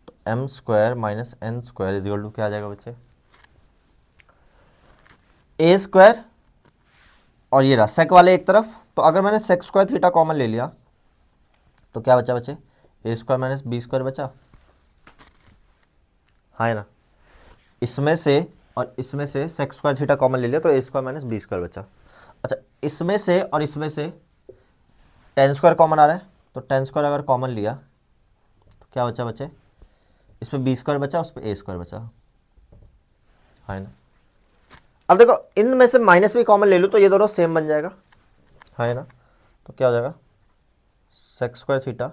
तो m square minus n square is equal to क्या आ जाएगा बच्चे? ए स्क्वायर, और ये रहा सेक वाले एक तरफ, तो अगर मैंने सेक स्क्वायर थीटा कॉमन ले लिया तो क्या बचा बच्चे? ए स्क्वायर माइनस बी स्क्वायर बचा, हाँ है ना। इसमें से और इसमें से सेक्स स्क्वायर थीटा कॉमन ले लिया तो ए स्क्वायर माइनस बी स्क्वायर बचा। अच्छा, इसमें से और इसमें से टेन स्क्वायर कॉमन आ रहा है, तो टेन स्क्वायर अगर कॉमन लिया तो क्या बचा बचे, इसमें बी स्क्वायर बचा, उस पर ए स्क्वायर बचा, है ना। अब देखो इनमें से माइनस भी कॉमन ले लूँ तो ये दोनों सेम बन जाएगा, है ना। तो क्या हो जाएगा, sex square theta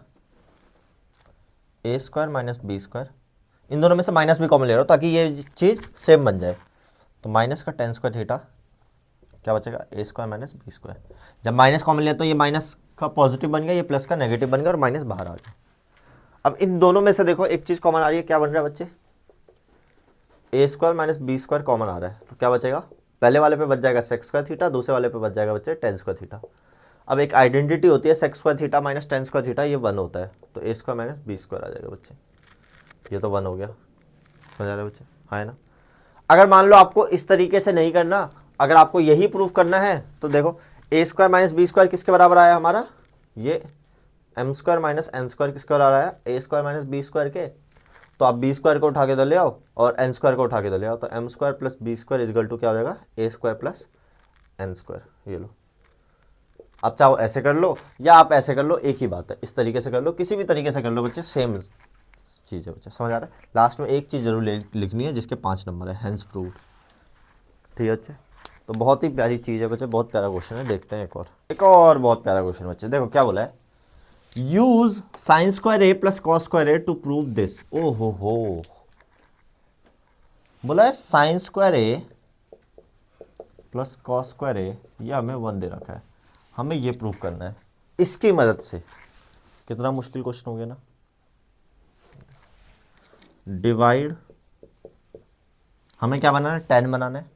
A square minus B square, इन दोनों में से माइनस भी कॉमन ले रहा हूँ ताकि ये चीज़ सेम बन जाए। तो माइनस का टेन स्क्वायर थीटा क्या बचेगा, ए स्क्वायर माइनस बी स्क्वायर। जब माइनस कॉमन लिया तो ये माइनस का पॉजिटिव बन गया, ये प्लस का नेगेटिव बन गया और माइनस बाहर आ गया। अब इन दोनों में से देखो एक चीज़ कॉमन आ रही है, क्या बन रहा है बच्चे, ए square minus B square common आ रहा है, तो क्या बचेगा, पहले वाले पे बच जाएगा सेक्स स्क्वायर थीटा, दूसरे वाले पे बच जाएगा बच्चे टेन स्क्वायर थीटा। अब एक आइडेंटिटी होती है sex square theta minus tan square theta, ये 1 होता है, तो ए स्क्वायर माइनस बी स्क्वायर आ जाएगा बच्चे, ये तो 1 हो गया, समझ आ रहा है बच्चे, है ना। अगर मान लो आपको इस तरीके से नहीं करना, अगर आपको यही प्रूव करना है तो देखो a square minus B square किसके बराबर आया हमारा, ये m square minus n square किसके बराबर आया, a square minus B square के। तो आप बी स्क्वायर को उठा के इधर ले आओ और एन स्क्वायर को उठा के इधर ले आओ, तो m square plus B square is equal to क्या हो जाएगा, a square plus N square. ये लो, आप चाहो ऐसे कर लो या आप ऐसे कर लो, एक ही बात है, इस तरीके से कर लो, किसी भी तरीके से कर लो बच्चे, सेम चीज़ है बच्चे, समझ आ रहा है। लास्ट में एक चीज़ जरूर लिखनी है जिसके 5 नंबर है, हेंस प्रूव्ड, ठीक है बच्चे। तो बहुत ही प्यारी चीज़ है बच्चे, बहुत प्यारा क्वेश्चन है। देखते हैं एक और बहुत प्यारा क्वेश्चन बच्चे, देखो क्या बोला है, use sine square A plus cos square A to prove this. ओ हो, बोला है sine square A plus cos square A, ये हमें 1 दे रखा है, हमें ये प्रूव करना है इसकी मदद से। कितना मुश्किल क्वेश्चन हो गया ना। डिवाइड, हमें क्या बनाना है, 10 बनाना है,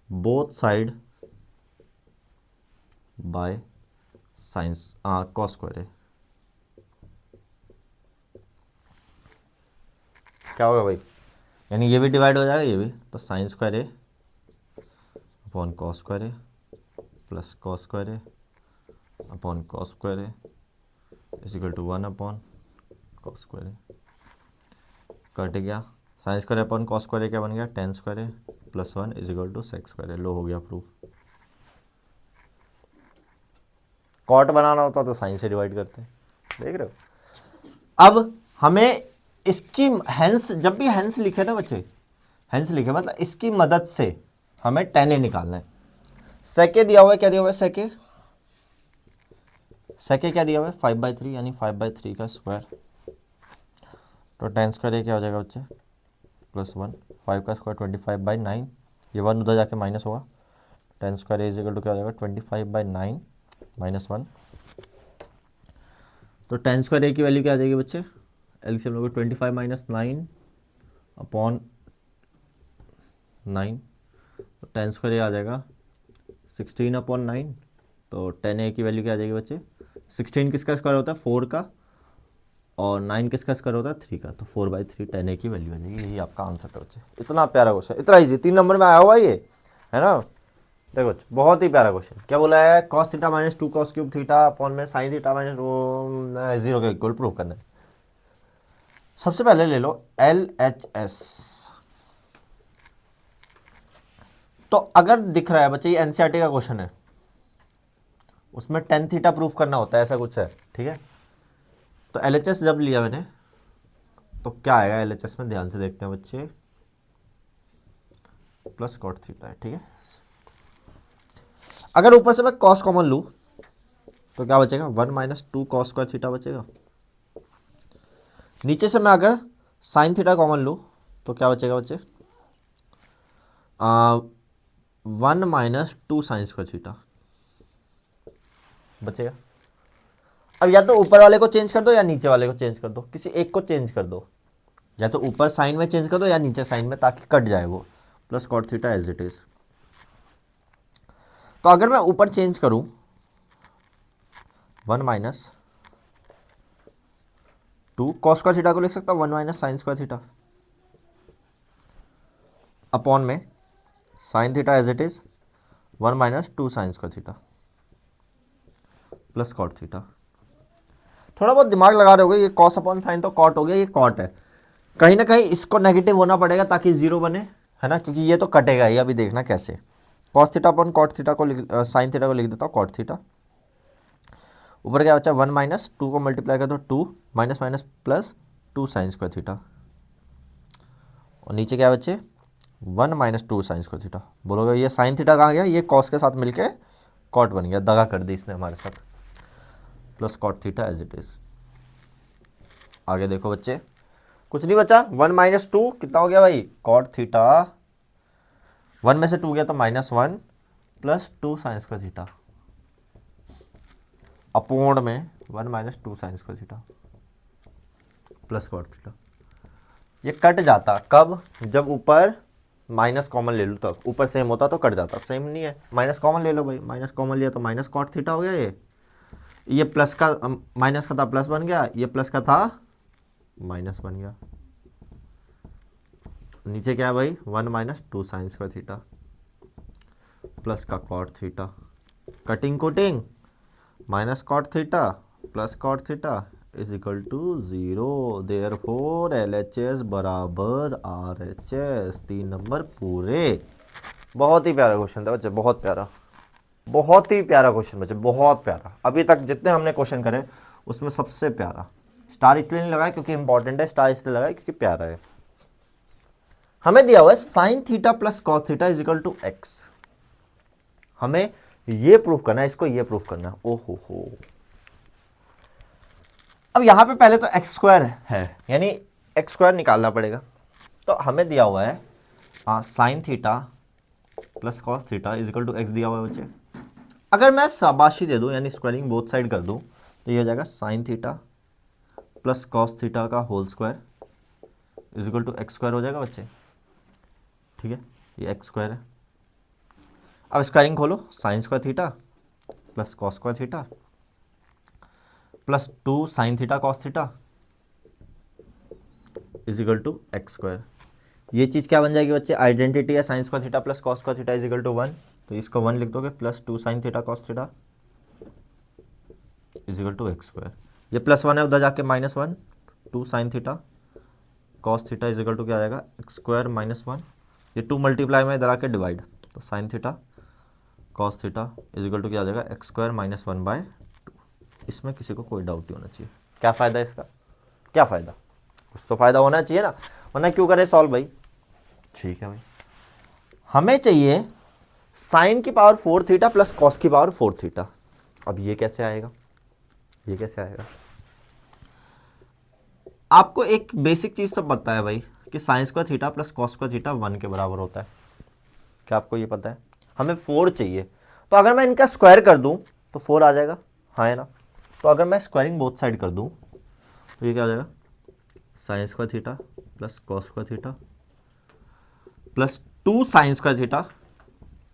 both side by sines cos square A. क्या होगा भाई, यानी ये भी डिवाइड हो जाएगा, ये भी, तो sine square A upon cos square A plus cos square A upon cos square A is equal to 1 upon cos square A. Cut गया, sine square upon cos square A क्या बन गया, tan square A plus 1 is equal to sec square A. लो, हो गया proof. Cot बनाना होता तो sign से डिवाइड करते हैं, देख रहे हो। अब हमें इसकी हेंस, जब भी हेंस लिखे ना बच्चे, हेंस लिखे मतलब इसकी मदद से हमें टेन ए निकालना है। सेके दिया हुआ है, क्या दिया हुआ है, सेके क्या दिया हुआ है, 5/3, यानी 5/3 का स्क्वायर, तो टेन स्क्वायर ए क्या हो जाएगा बच्चे, प्लस 1, 5 का स्क्वायर 25/9, ये 1 उधर जाके माइनस होगा, tan square A is equal to क्या हो जाएगा, 25/9 माइनस 1। तो टेन स्क्वायर ए की वैल्यू क्या आ जाएगी बच्चे, एलसीएम लोगे 25 माइनस 9 अपॉन 9, तो टेन स्क्वायर ए आ जाएगा 16 अपॉन 9, तो 10 ए की वैल्यू क्या आ जाएगी बच्चे, 16 किसका स्क्वायर होता है, 4 का, और 9 किसका स्क्वायर होता है, 3 का, तो 4/3 10 ए की वैल्यू आ जाएगी। यही आपका आंसर था बच्चे। इतना प्यारा क्वेश्चन, इतना इजी, 3 नंबर में आया हुआ ये, है ना। देखो बहुत ही प्यारा क्वेश्चन। क्या बोला है, cos theta minus 2 cos cube theta upon में साइन थीटा माइनस 0 के इक्वल प्रूव करना है। सबसे पहले ले लो LHS। तो अगर दिख रहा है बच्चे ये एनसीईआरटी का क्वेश्चन है, उसमें टेन थीटा प्रूफ करना होता है, ऐसा कुछ है, ठीक है। तो LHS जब लिया मैंने तो क्या आएगा LHS में, ध्यान से देखते हैं बच्चे, प्लस कॉट थीटा है, ठीक है। अगर ऊपर से मैं कॉस कॉमन लूँ तो क्या बचेगा, 1 माइनस 2 कॉस स्क्वायर थीटा बचेगा। नीचे से मैं अगर साइन थीटा कॉमन लूँ तो क्या बचेगा बच्चे, 1 माइनस 2 साइन स्क्वायर थीटा बचेगा। अब या तो ऊपर वाले को चेंज कर दो या नीचे वाले को चेंज कर दो, किसी एक को चेंज कर दो, या तो ऊपर साइन में चेंज कर दो या नीचे साइन में, ताकि कट जाए वो, plus cot theta as it is. तो अगर मैं ऊपर चेंज करूं 1 माइनस 2 कॉस स्क्वायर थीटा को लिख सकता हूं 1 minus sine square theta upon में sine theta as it is 1 minus 2 sine square theta plus cot theta. थोड़ा बहुत दिमाग लगा रहे होगे, ये कॉस अपॉन साइन तो कॉट हो गया, ये कॉट है, कहीं ना कहीं इसको नेगेटिव होना पड़ेगा ताकि जीरो बने, है ना, क्योंकि ये तो कटेगा ही। अभी देखना कैसे, cos theta upon cot theta को साइन थीटा को लिख देता हूँ कॉट थीटा। ऊपर क्या बचा, 1 माइनस 2 को मल्टीप्लाई कर दो, 2 minus minus plus 2 sine square theta, और नीचे क्या बचे 1 माइनस 2 साइन स्क्वायर थीटा। बोलोगे ये साइन थीटा कहाँ गया, ये कॉस के साथ मिलके कॉट बन गया, दगा कर दी इसने हमारे साथ, plus cot theta as it is. आगे देखो बच्चे, कुछ नहीं बचा, 1 माइनस 2 कितना हो गया भाई, कॉट थीटा, 1 में से 2 गया तो -1 plus 2 sine square theta, upon में 1 minus 2 sine square theta plus cot theta. ये कट जाता कब, जब ऊपर माइनस कॉमन ले लो, तब ऊपर सेम होता तो कट जाता, सेम नहीं है, माइनस कॉमन ले लो भाई, माइनस कॉमन लिया तो माइनस कॉट थीटा हो गया। ये प्लस का माइनस का था प्लस बन गया, ये प्लस का था माइनस बन गया। नीचे क्या है भाई, 1 minus 2 sine square theta plus का कॉट थीटा, कटिंग कोटिंग, minus cot theta plus cot theta is equal to 0। Therefore LHS बराबर RHS। 3 नंबर पूरे। बहुत ही प्यारा क्वेश्चन था बच्चे, बहुत प्यारा, बहुत ही प्यारा क्वेश्चन बच्चे, बहुत प्यारा। अभी तक जितने हमने क्वेश्चन करे उसमें सबसे प्यारा। स्टार इसलिए नहीं लगाया क्योंकि इंपॉर्टेंट है, स्टार इसलिए लगाया क्योंकि प्यारा है। हमें दिया हुआ है sine theta plus cos theta is equal to x. हमें ये प्रूफ करना है, इसको ये प्रूफ करना है। ओहो हो, अब यहां पे पहले तो एक्स स्क्वायर है, यानी एक्स स्क्वायर निकालना पड़ेगा। तो हमें दिया हुआ है sine theta plus cos theta is equal to x दिया हुआ है बच्चे। अगर मैं शाबाशी दे दूं, यानी स्क्वायरिंग बोथ साइड कर दूं, तो ये हो जाएगा sine theta plus cos theta का whole square is equal to x square हो जाएगा बच्चे। ठीक है, ये एक्स स्क्वायर है। अब स्क्वायरिंग खोलो, sine square theta plus cos square theta plus 2 sine theta cos theta is equal to x square. ये चीज़ क्या बन जाएगी बच्चे, आइडेंटिटी है, sine square theta plus cos square theta is equal to 1, तो इसको 1 लिख दोगे, plus 2 sine theta cos theta is equal to x square. ये +1 है, उधर जाके -1, 2 sine theta cos theta is equal to क्या आ जाएगा, एक्स स्क्वायर -1, ये 2 मल्टीप्लाई में इधर आके डिवाइड, तो sine theta cos theta is equal to क्या आ जाएगा, एक्स स्क्वायर -1/2। इसमें किसी को कोई डाउट नहीं होना चाहिए। क्या फ़ायदा इसका, क्या फ़ायदा, कुछ तो फ़ायदा होना चाहिए ना, वरना क्यों करें सॉल्व भाई। ठीक है भाई, हमें चाहिए साइन की पावर 4 थीटा प्लस कॉस की पावर 4 थीटा। अब ये कैसे आएगा, ये कैसे आएगा। आपको एक बेसिक चीज़ तो पता है भाई कि sign square theta plus cos square theta 1 के बराबर होता है। क्या आपको ये पता है, हमें 4 चाहिए, तो अगर मैं इनका स्क्वायर कर दूं तो 4 आ जाएगा, हाँ है ना। तो अगर मैं स्क्वायरिंग बोथ साइड कर दूं तो ये क्या आ जाएगा, sign square theta plus cos square theta plus 2 sine square theta,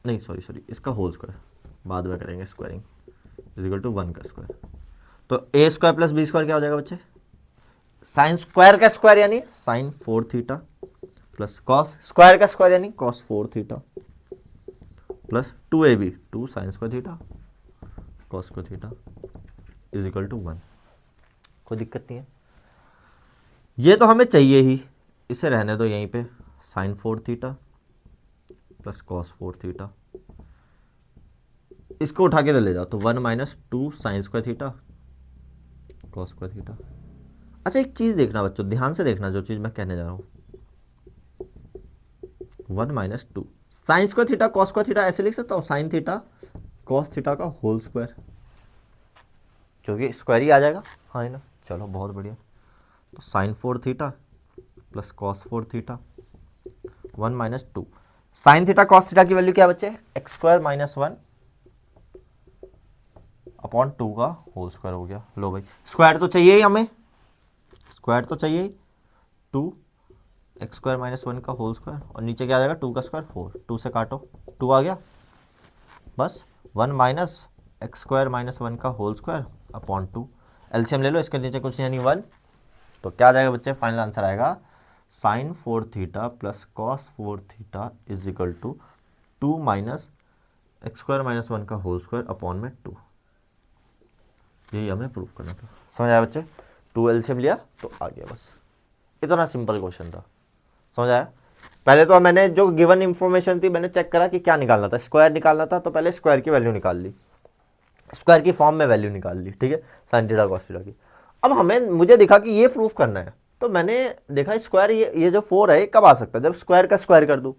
नहीं सॉरी इसका होल स्क्वायर बाद में करेंगे, स्क्वायरिंग इज इक्वल टू 1 का स्क्वायर। तो ए स्क्वायर प्लस बी स्क्वायर क्या हो जाएगा बच्चे, साइन स्क्वायर का स्क्वायर यानी sine 4 theta plus cos square का स्क्वायर यानी cos 4 theta plus 2ab 2 sine square theta cos square theta is equal to 1। कोई दिक्कत नहीं है, ये तो हमें चाहिए ही, इसे रहने दो यहीं पे, sine 4 theta plus cos 4 theta, इसको उठा के ले जाओ तो 1 minus 2 sine square theta cos square theta. अच्छा एक चीज़ देखना बच्चों, ध्यान से देखना जो चीज़ मैं कहने जा रहा हूँ, 1 minus 2 sine square theta cos square theta ऐसे लिख सकता हूँ, साइन थीटा कॉस थीटा का होल स्क्वायर, क्योंकि स्क्वायर ही आ जाएगा, हाँ है ना। चलो बहुत बढ़िया, तो sine 4 theta plus cos 4 theta 1 minus 2 sine theta cos theta की वैल्यू क्या बच्चे, एक्स स्क्वायर -1 अपॉन 2 का होल स्क्वायर हो गया। लो भाई स्क्वायर तो चाहिए ही हमें, स्क्वायर तो चाहिए ही, 2 एक्स स्क्वायर -1 का होल स्क्वायर, और नीचे क्या आ जाएगा 2 का स्क्वायर 4, 2 से काटो 2 आ गया, बस 1 माइनस एक्स स्क्वायर -1 का होल स्क्वायर अपॉन 2, एलसीएम ले लो, इसके नीचे कुछ नहीं यानी 1, तो क्या आ जाएगा बच्चे, फाइनल आंसर आएगा sine 4 theta plus cos 4 theta is equal to 2 minus x square -1 का होल स्क्वायर अपॉन में 2। यही हमें प्रूफ करना था, समझ आया बच्चे, 2 एलसीएम लिया तो आ गया बस। इतना सिंपल क्वेश्चन था, समझ आया। पहले तो मैंने जो गिवन इंफॉर्मेशन थी मैंने चेक करा कि क्या निकालना था, स्क्वायर निकालना था, तो पहले स्क्वायर की वैल्यू निकाल ली, स्क्वायर की फॉर्म में वैल्यू निकाल ली, ठीक है, साइन थीटा कॉस थीटा की। अब मुझे दिखा कि ये प्रूफ करना है, तो मैंने देखा स्क्वायर ये जो 4 है कब आ सकता है, जब स्क्वायर का स्क्वायर कर दूँ,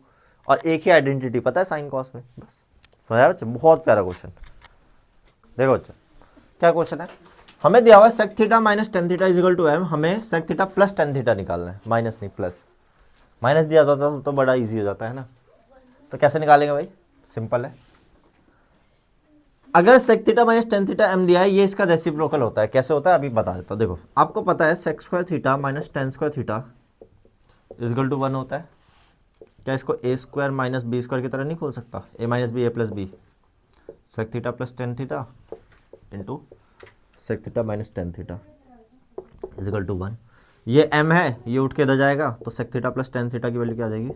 और एक ही आइडेंटिटी पता है साइन कॉस में, बस। समझा बच्चे, बहुत प्यारा क्वेश्चन। देखो बच्चे क्या क्वेश्चन है, हमें दिया हुआ है sec theta minus tan theta is equal to M, हमें sec theta plus tan theta निकालना है, माइनस नहीं प्लस। माइनस दिया जाता तो बड़ा इजी हो जाता है ना, तो कैसे निकालेंगे भाई, सिंपल है। अगर sec theta minus tan theta m दिया है, ये इसका रेसिप्रोकल होता है, कैसे होता है अभी बता देता हूँ। देखो आपको पता है sec square theta minus tan square theta is equal to 1 होता है, क्या इसको A square minus B square की तरह नहीं खोल सकता, A minus B A plus B, sec theta plus tan theta into sec theta minus tan theta is equal to 1। ये m है, ये उठ के इधर जाएगा, तो sec theta plus tan theta की वैल्यू क्या आ जाएगी,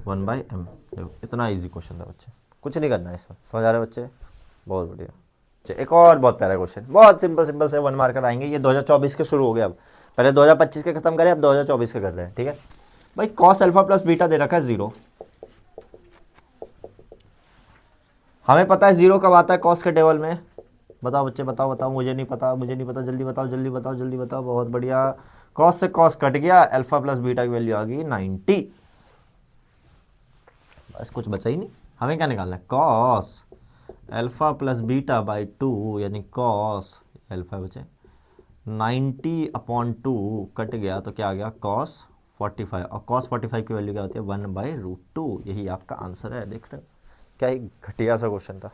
1/m। देखो इतना इजी क्वेश्चन था बच्चे, कुछ नहीं करना है इसमें, समझ आ रहे बच्चे, बहुत बढ़िया। अच्छा एक और बहुत प्यारा क्वेश्चन, बहुत सिंपल सिंपल से 1 मार्कर आएंगे, ये 2024 के शुरू हो गए, अब पहले 2025 के खत्म करें, अब 2024 के कर रहे हैं, ठीक है भाई। कॉस अल्फा प्लस बीटा दे रखा है 0, हमें पता है 0 कब आता है कॉस के टेबल में, बताओ बच्चे बताओ बताओ, मुझे नहीं पता, मुझे नहीं पता, जल्दी बताओ जल्दी बताओ जल्दी बताओ, बहुत बढ़िया। कॉस से कॉस कट गया, अल्फा प्लस बीटा की वैल्यू आ गई 90, बस कुछ बचा ही नहीं। हमें क्या निकालना है, cos alpha plus beta by 2, यानी कॉस अल्फा बचे 90/2 कट गया, तो क्या आ गया कॉस 45, और कॉस 45 की वैल्यू क्या होती है 1/√2, यही आपका आंसर है। देख रहे हो क्या ही घटिया सा क्वेश्चन था।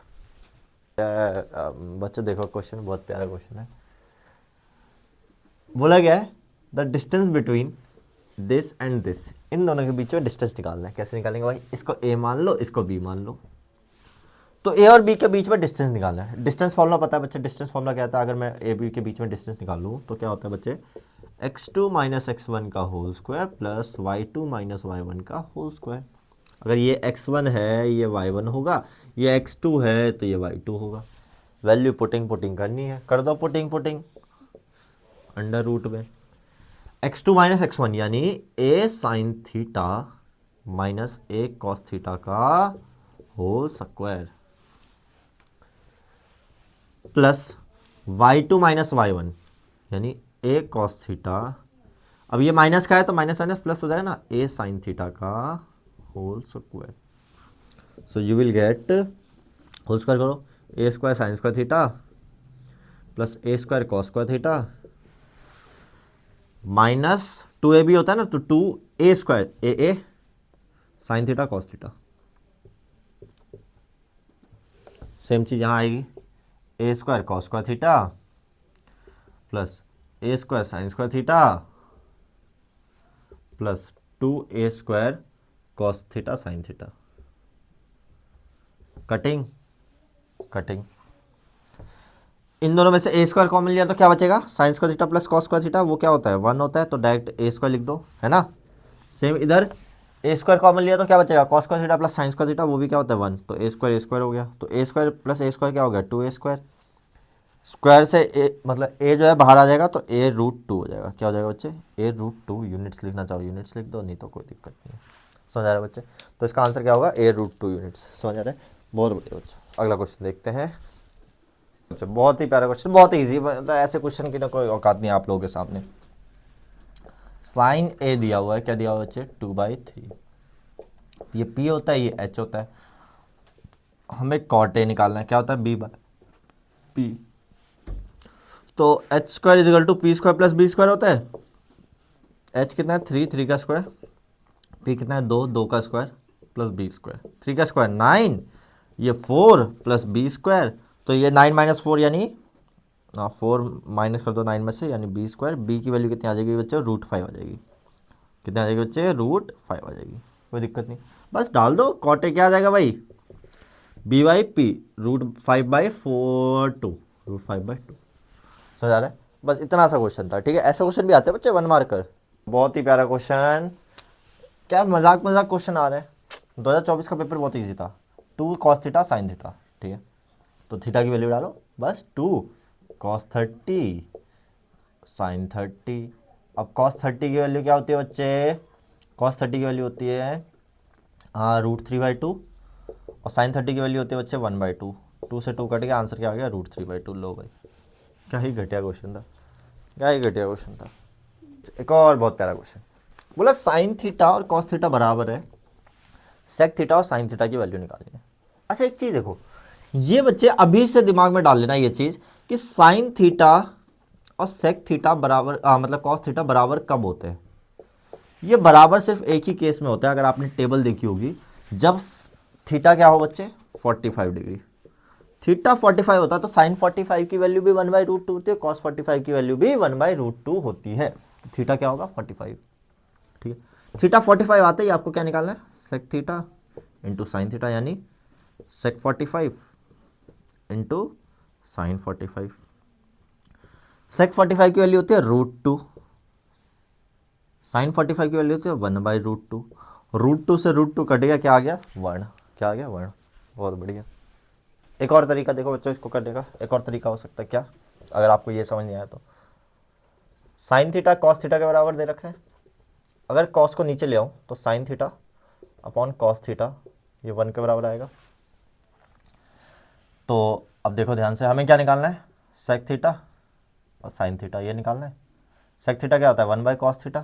बच्चों देखो क्वेश्चन बहुत प्यारा क्वेश्चन है, बोला गया है the distance between this and this, इन दोनों के बीच में डिस्टेंस निकालना है। कैसे निकालेंगे भाई, इसको a मान लो, इसको b मान लो, तो a और b के बीच में डिस्टेंस निकालना है। डिस्टेंस फॉर्मूला पता है बच्चे, डिस्टेंस फॉर्मूला क्या होता है, अगर मैं a b के बीच में डिस्टेंस निकाल लूँ तो क्या होता है बच्चे, x2 माइनस x1 का whole square plus y2 minus y1 का होल स्क्वायर। अगर ये x1 है ये y1 होगा, ये x2 है तो ये y2 होगा। वैल्यू पुटिंग करनी है, कर दो पुटिंग अंडर रूट में x2 माइनस x1 यानी a sine theta minus a cos theta का whole square plus y2 minus y1 यानी a कॉस थीटा, अब ये माइनस का है तो माइनस माइनस प्लस हो जाएगा ना, a साइन थीटा का whole square. So you will get whole square करो, a square sine square theta plus a square cos square theta minus 2ab होता है ना, तो 2a square A sine theta cos theta, same चीज यहां आएगी, A square cos square theta plus A square sine square theta plus 2a square cos theta sine theta, cutting इन दोनों में से ए स्क्वायर कॉमन लिया तो क्या बचेगा, sign square theta plus cos square theta, वो क्या होता है 1 होता है, तो डायरेक्ट ए स्क्वायर लिख दो, है ना। सेम इधर ए स्क्वायर कॉमन लिया तो क्या बचेगा, cos square theta plus sign square theta, वो भी क्या होता है 1, तो ए स्क्वायर हो गया, तो ए स्क्वायर प्लस ए स्क्वायर क्या हो गया 2a स्क्वायर, स्क्वायर से ए मतलब ए जो है बाहर आ जाएगा तो a√2 हो जाएगा, क्या हो जाएगा बच्चे a√2, यूनिट्स लिखना चाहो यूनिट्स लिख दो, नहीं तो कोई दिक्कत नहीं है। समझ आ रहा है बच्चे, तो इसका आंसर क्या होगा a√2 यूनिट्स। समझ आ रहा है, बहुत बढ़िया बच्चे। अगला क्वेश्चन देखते हैं, बहुत ही प्यारा क्वेश्चन, बहुत ही ईजी, मतलब ऐसे क्वेश्चन की ना कोई औकात नहीं आप लोगों के सामने। साइन ए दिया हुआ है, क्या दिया हुआ है बच्चे 2/3, ये p होता है ये h होता है, हमें कॉट ए निकालना है, क्या होता है b/p, तो H square is equal to P square plus B square होता है। एच कितना है 3 का स्क्वायर, पी कितना है 2 का स्क्वायर प्लस बी स्क्वायर, 3 का स्क्वायर 9, ये 4 प्लस बी स्क्वायर, तो ये 9 माइनस 4 यानी 4 माइनस कर दो 9 में से, यानी बी स्क्वायर, बी की वैल्यू कितनी आ जाएगी बच्चे √5 आ जाएगी, कितनी आ जाएगी बच्चे √5 आ जाएगी, कोई दिक्कत नहीं, बस डाल दो, कॉटे क्या आ जाएगा भाई b/p √5/4 √5/2। समझ आ रहा है, बस इतना सा क्वेश्चन था, ठीक है। ऐसे क्वेश्चन भी आते हैं बच्चे 1 मार्कर, बहुत ही प्यारा क्वेश्चन, क्या मजाक क्वेश्चन आ रहे हैं। 2024 का पेपर बहुत इजी था, 2 cos थीटा साइन थीटा, ठीक है, तो थीटा की वैल्यू डालो, बस 2 cos 30 साइन 30 अब cos 30 की वैल्यू क्या होती है बच्चे, cos 30 की वैल्यू होती है √3/2 और sin 30 की वैल्यू होती है बच्चे 1/2। 2 से 2 कट गया, आंसर क्या आ गया √3/2। लो भाई, क्या ही घटिया क्वेश्चन था, क्या ही घटिया क्वेश्चन था। एक और बहुत प्यारा क्वेश्चन बोला sin थीटा और cos थीटा बराबर है, sec थीटा और sin थीटा की वैल्यू निकालनी है। अच्छा एक चीज़ देखो, ये बच्चे अभी से दिमाग में डाल लेना ये चीज़ कि sin थीटा और sec थीटा बराबर मतलब cos थीटा बराबर कब होते हैं। ये बराबर सिर्फ एक ही केस में होता है, अगर आपने टेबल देखी होगी, जब थीटा क्या हो बच्चे 45 डिग्री। थीटा 45 होता है तो साइन 45 की वैल्यू भी 1/√2 होती है, कॉस 45 की वैल्यू भी 1/√2 होती है। तो थीटा क्या होगा 45। ठीक है, थीटा 45 आते ही आपको क्या निकालना है, sec theta into sine theta, यानी सेक 45 इंटू साइन 45। सेक 45 की वैल्यू होती है √2, साइन 45 की वैल्यू होती है 1/√2। √2 से √2 कटेगा, क्या आ गया 1, क्या आ गया 1। बहुत बढ़िया। एक और तरीका देखो बच्चों इसको करने का, एक और तरीका हो सकता है क्या, अगर आपको ये समझ नहीं आया तो, साइन थीटा कॉस थीटा के बराबर दे रखा है, अगर कॉस को नीचे ले आऊँ तो sine theta upon cos theta ये 1 के बराबर आएगा। तो अब देखो ध्यान से, हमें क्या निकालना है, सेक थीटा और साइन थीटा ये निकालना है। सेक थीटा क्या होता है 1/cos theta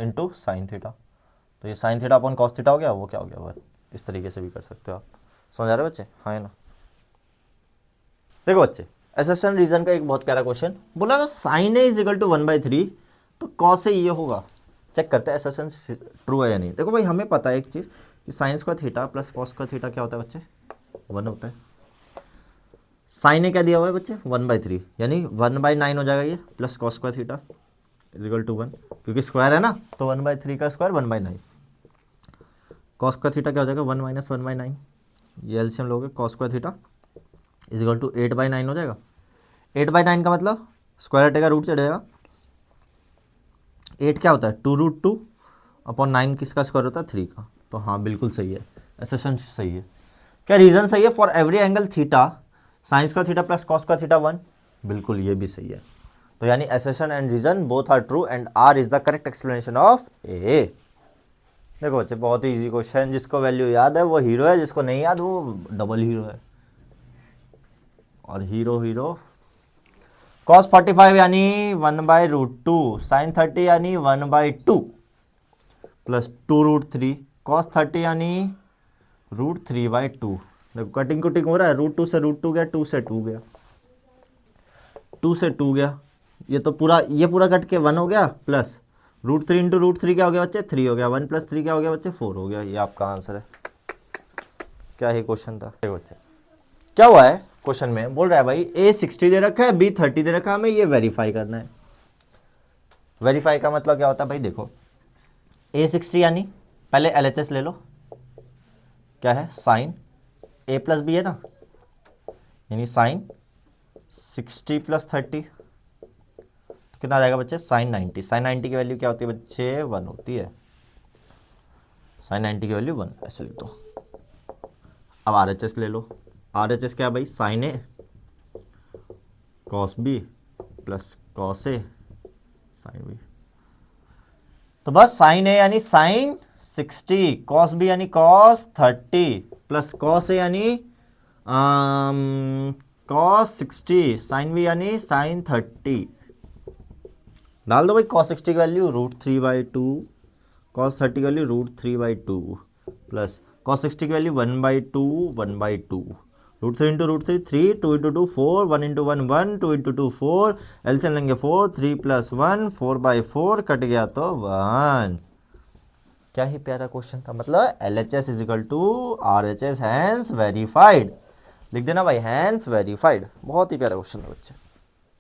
into sine theta, तो ये sign theta upon cos theta हो गया, वो क्या हो गया 1। इस तरीके से भी कर सकते हो आप, समझ आ रहे हो बच्चे, हाँ है ना। देखो बच्चे, एसेशन रीजन का एक बहुत प्यारा क्वेश्चन बोला, sine a is equal to 1/3 तो कॉस ए ये होगा। चेक करते हैं एसेशन ट्रू है या नहीं। देखो भाई हमें पता है एक चीज़ कि sign square theta plus cos square theta क्या होता है बच्चे 1 होता है। साइन ए क्या दिया हुआ है बच्चे 1/3, यानी 1/9 हो जाएगा ये, plus cos square theta is equal to 1, क्योंकि स्क्वायर है ना तो 1/3 का स्क्वायर 1/9। कॉस स्क्वायर थीटा क्या हो जाएगा 1 - 1/9, ये एलसीएम लोगे, cos square theta is equal to 8/9 हो जाएगा। 8/9 का मतलब स्क्वायर हटेगा रूट से हटेगा, 8 क्या होता है 2√2 अपॉन 9 किसका स्क्वायर होता है 3 का। तो हाँ बिल्कुल सही है, एसेशन सही है। क्या रीज़न सही है, for every angle theta sine square theta plus cos square theta 1, बिल्कुल ये भी सही है। तो यानी assertion and reason both are true and R is the correct explanation of A. देखो बच्चे बहुत ही इजी क्वेश्चन, जिसको वैल्यू याद है वो हीरो है, जिसको नहीं याद वो डबल हीरो है। और हीरो हीरो cos 45 यानी 1/√2, साइन 30 यानी 1/2 प्लस 2√3, cos 30 यानी √3/2। देखो कटिंग कुटिंग हो रहा है, √2 से √2 गया, 2 से 2 गया, 2 से 2 गया, ये तो पूरा ये पूरा कट के 1 हो गया, प्लस √3 इंटू √3 क्या हो गया बच्चे 3 हो गया, 1 + 3 क्या हो गया बच्चे 4 हो गया। ये आपका आंसर है। क्या ही क्वेश्चन था। देखो बच्चे क्या हुआ है क्वेश्चन में, बोल रहा है भाई A 60 दे रखा है, B 30 दे रखा है, हमें ये वेरीफाई करना है। वेरीफाई का मतलब क्या होता है भाई, देखो A 60 यानी पहले LHS ले लो, क्या है साइन A + B है ना, यानी साइन 60 + 30 कितना आ जाएगा बच्चे साइन 90। साइन 90 की वैल्यू क्या होती है बच्चे 1 होती है, साइन 90 की वैल्यू 1 ऐसे लिख दो। अब RHS ले लो, RHS क्या है भाई sine A cos B plus cos A sine B। तो बस साइन A यानी साइन 60, कॉस B यानी कॉस 30 प्लस कॉस A यानी कॉस 60, साइन B यानी साइन 30। डाल दो भाई, cos 60 की वैल्यू √3/2, cos 30 की वैल्यू √3/2 प्लस cos 60 की value 1/2 1/2, √3 into √3 3, 2 into 2 4, 1 into 1 1, 2 into 2 4, LCM लेंगे 4, 3 + 1 4/4 कट गया तो 1। क्या ही प्यारा क्वेश्चन था, मतलब LHS is equal to RHS hence verified. लिख देना भाई हैंस वेरीफाइड। बहुत ही प्यारा क्वेश्चन था बच्चे।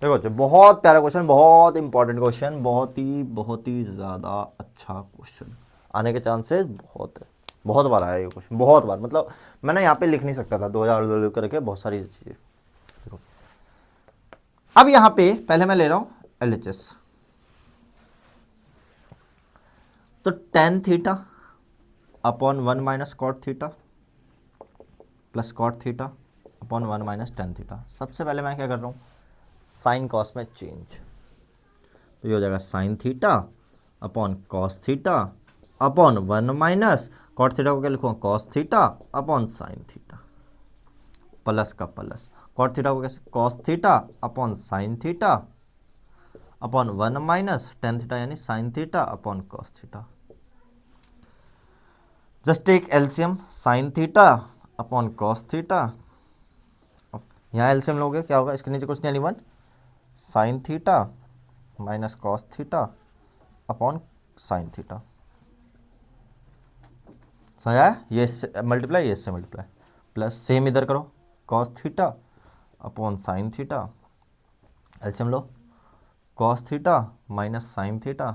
देखो बच्चे बहुत प्यारा क्वेश्चन, बहुत इंपॉर्टेंट क्वेश्चन, बहुत ही ज़्यादा अच्छा क्वेश्चन आने के चांसेस बहुत है। बहुत बार आया ये क्वेश्चन, बहुत बार, मतलब मैंने यहाँ पे लिख नहीं सकता था 2000 करके बहुत सारी चीज़ें। देखो अब यहाँ पे पहले मैं ले रहा हूँ LHS, तो tan theta upon 1 - cot theta plus cot theta upon 1 - tan theta. सबसे पहले मैं क्या कर रहा हूँ साइन कॉस में चेंज, तो ये हो जाएगा sine theta upon cos theta upon 1 minus cot theta को क्या लिखूँगा cos theta upon sine theta, plus का प्लस, कॉट थीटा को कैसे cos theta upon sine theta upon 1 minus tan theta यानी sine theta upon cos theta. Just take LCM, sine theta upon cos theta, यहाँ LCM लोगे क्या होगा, इसके नीचे कुछ नहीं यानी 1, sine theta minus cos theta upon sine theta. समझा, ये इससे मल्टीप्लाई ये इससे मल्टीप्लाई, प्लस सेम इधर करो cos theta upon sine theta, LCM लो cos theta minus sine theta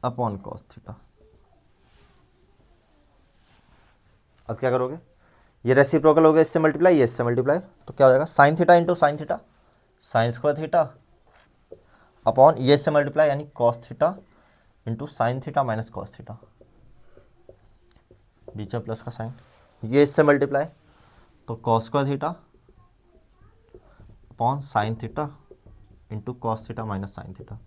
upon cos theta. अब क्या करोगे, ये रेसिप्रोकल हो गया, इससे मल्टीप्लाई ये इससे मल्टीप्लाई, तो क्या हो जाएगा sine theta into sine theta sine square theta upon ये इससे मल्टीप्लाई यानी cos theta into sine theta minus cos theta, बीच में प्लस का साइन, ये इससे मल्टीप्लाई तो cos square theta upon sine theta into cos theta minus sine theta.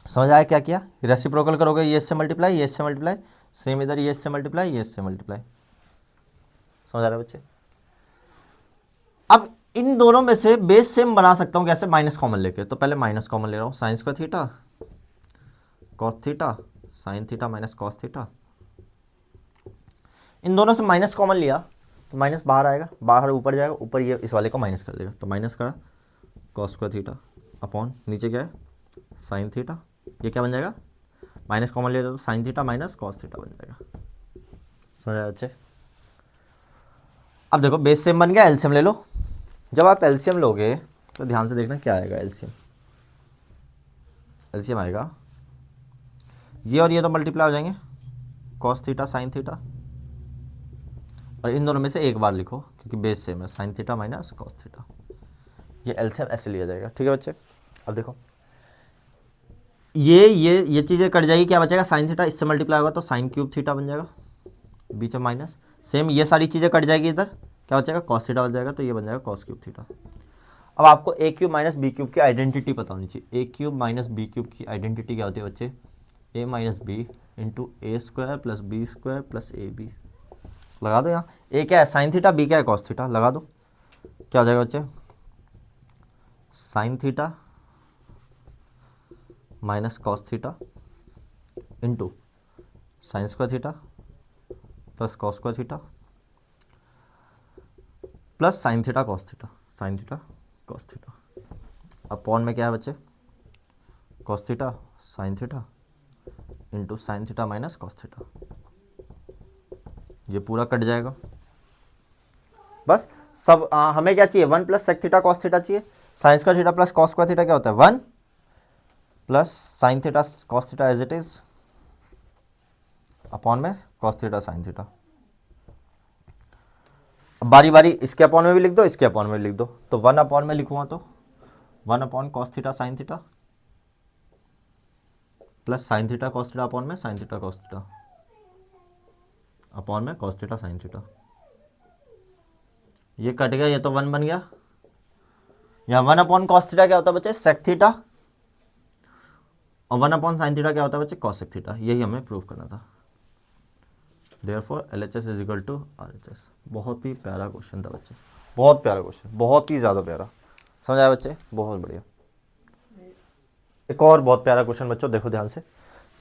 समझ आया क्या किया, रेसिप्रोकल करोगे ये इससे मल्टीप्लाई ये इससे मल्टीप्लाई, सेम इधर ये इससे मल्टीप्लाई ये इससे मल्टीप्लाई। समझ आ रहा है बच्चे। अब इन दोनों में से बेस सेम बना सकता हूँ कैसे, माइनस कॉमन लेके, तो पहले माइनस कॉमन ले रहा हूँ, sine square theta cos theta sine theta minus cos theta. इन दोनों से माइनस कॉमन लिया तो माइनस बाहर आएगा, बाहर ऊपर जाएगा, ऊपर ये इस वाले को माइनस कर देगा, तो माइनस करा कॉस स्क्वायर थीटा अपॉन नीचे क्या है साइन थीटा, ये क्या बन जाएगा माइनस कॉमन ले तो sine theta minus cos theta बन जाएगा। समझ आया बच्चे। अब देखो बेस सेम बन गया, एलसीएम ले लो। जब आप एलसीएम लोगे तो ध्यान से देखना क्या आएगा एलसीएम, एलसीएम आएगा ये और ये तो मल्टीप्लाई हो जाएंगे कॉस थीटा साइन थीटा, और इन दोनों में से एक बार लिखो क्योंकि बेस सेम है, sine theta minus cos theta, ये एलसीएम ऐसे लिया जाएगा। ठीक है बच्चे। अब देखो ये चीज़ें कट जाएगी, क्या बचेगा साइन थीटा, इससे मल्टीप्लाई होगा तो साइन क्यूब थीटा बन जाएगा, बीच में माइनस, सेम ये सारी चीज़ें कट जाएगी, इधर क्या बचेगा कॉस थीटा बन जाएगा, तो ये बन जाएगा कॉस क्यूब थीटा। अब आपको A cube minus B cube की आइडेंटिटी पता होनी चाहिए। A cube minus B cube की आइडेंटिटी क्या होती है बच्चे, ए minus B into A square plus B square plus A B. लगा दो यहाँ, ए क्या है साइन थीटा, बी क्या है कॉस थीटा, लगा दो क्या हो जाएगा बच्चे sign theta minus cos theta into sign square theta plus cos square theta plus sine theta cos theta, sine theta cos theta. Upon में क्या है बच्चे cos theta sine theta into sine theta minus cos theta, ये पूरा cut जाएगा। बस सब हमें क्या चाहिए 1 plus sec theta cos theta चाहिए, sine square theta plus cos square theta क्या होता है 1 plus sine theta cos theta as it is upon में कॉस थीटा साइन थीटा। अब बारी बारी इसके अपॉन में भी लिख दो, इसके अपॉन में लिख दो, तो 1 अपॉन में लिखूंगा तो 1 upon cos theta sine theta plus sine theta cos theta upon में sine theta cos theta upon में कॉस थीटा साइन थीटा। ये कट गया, ये तो 1 बन गया। यहाँ 1 अपॉन कॉस थीटा क्या होता है बच्चे सेक थीटा, और 1 अपॉन साइन थीटा क्या होता है बच्चे कॉसेक थीटा। यही हमें प्रूव करना था। Therefore LHS is equal to RHS। बहुत ही प्यारा क्वेश्चन था बच्चे, बहुत प्यारा क्वेश्चन, बहुत ही ज़्यादा प्यारा। समझ आया बच्चे, बहुत बढ़िया। एक और बहुत प्यारा क्वेश्चन बच्चों, देखो ध्यान से।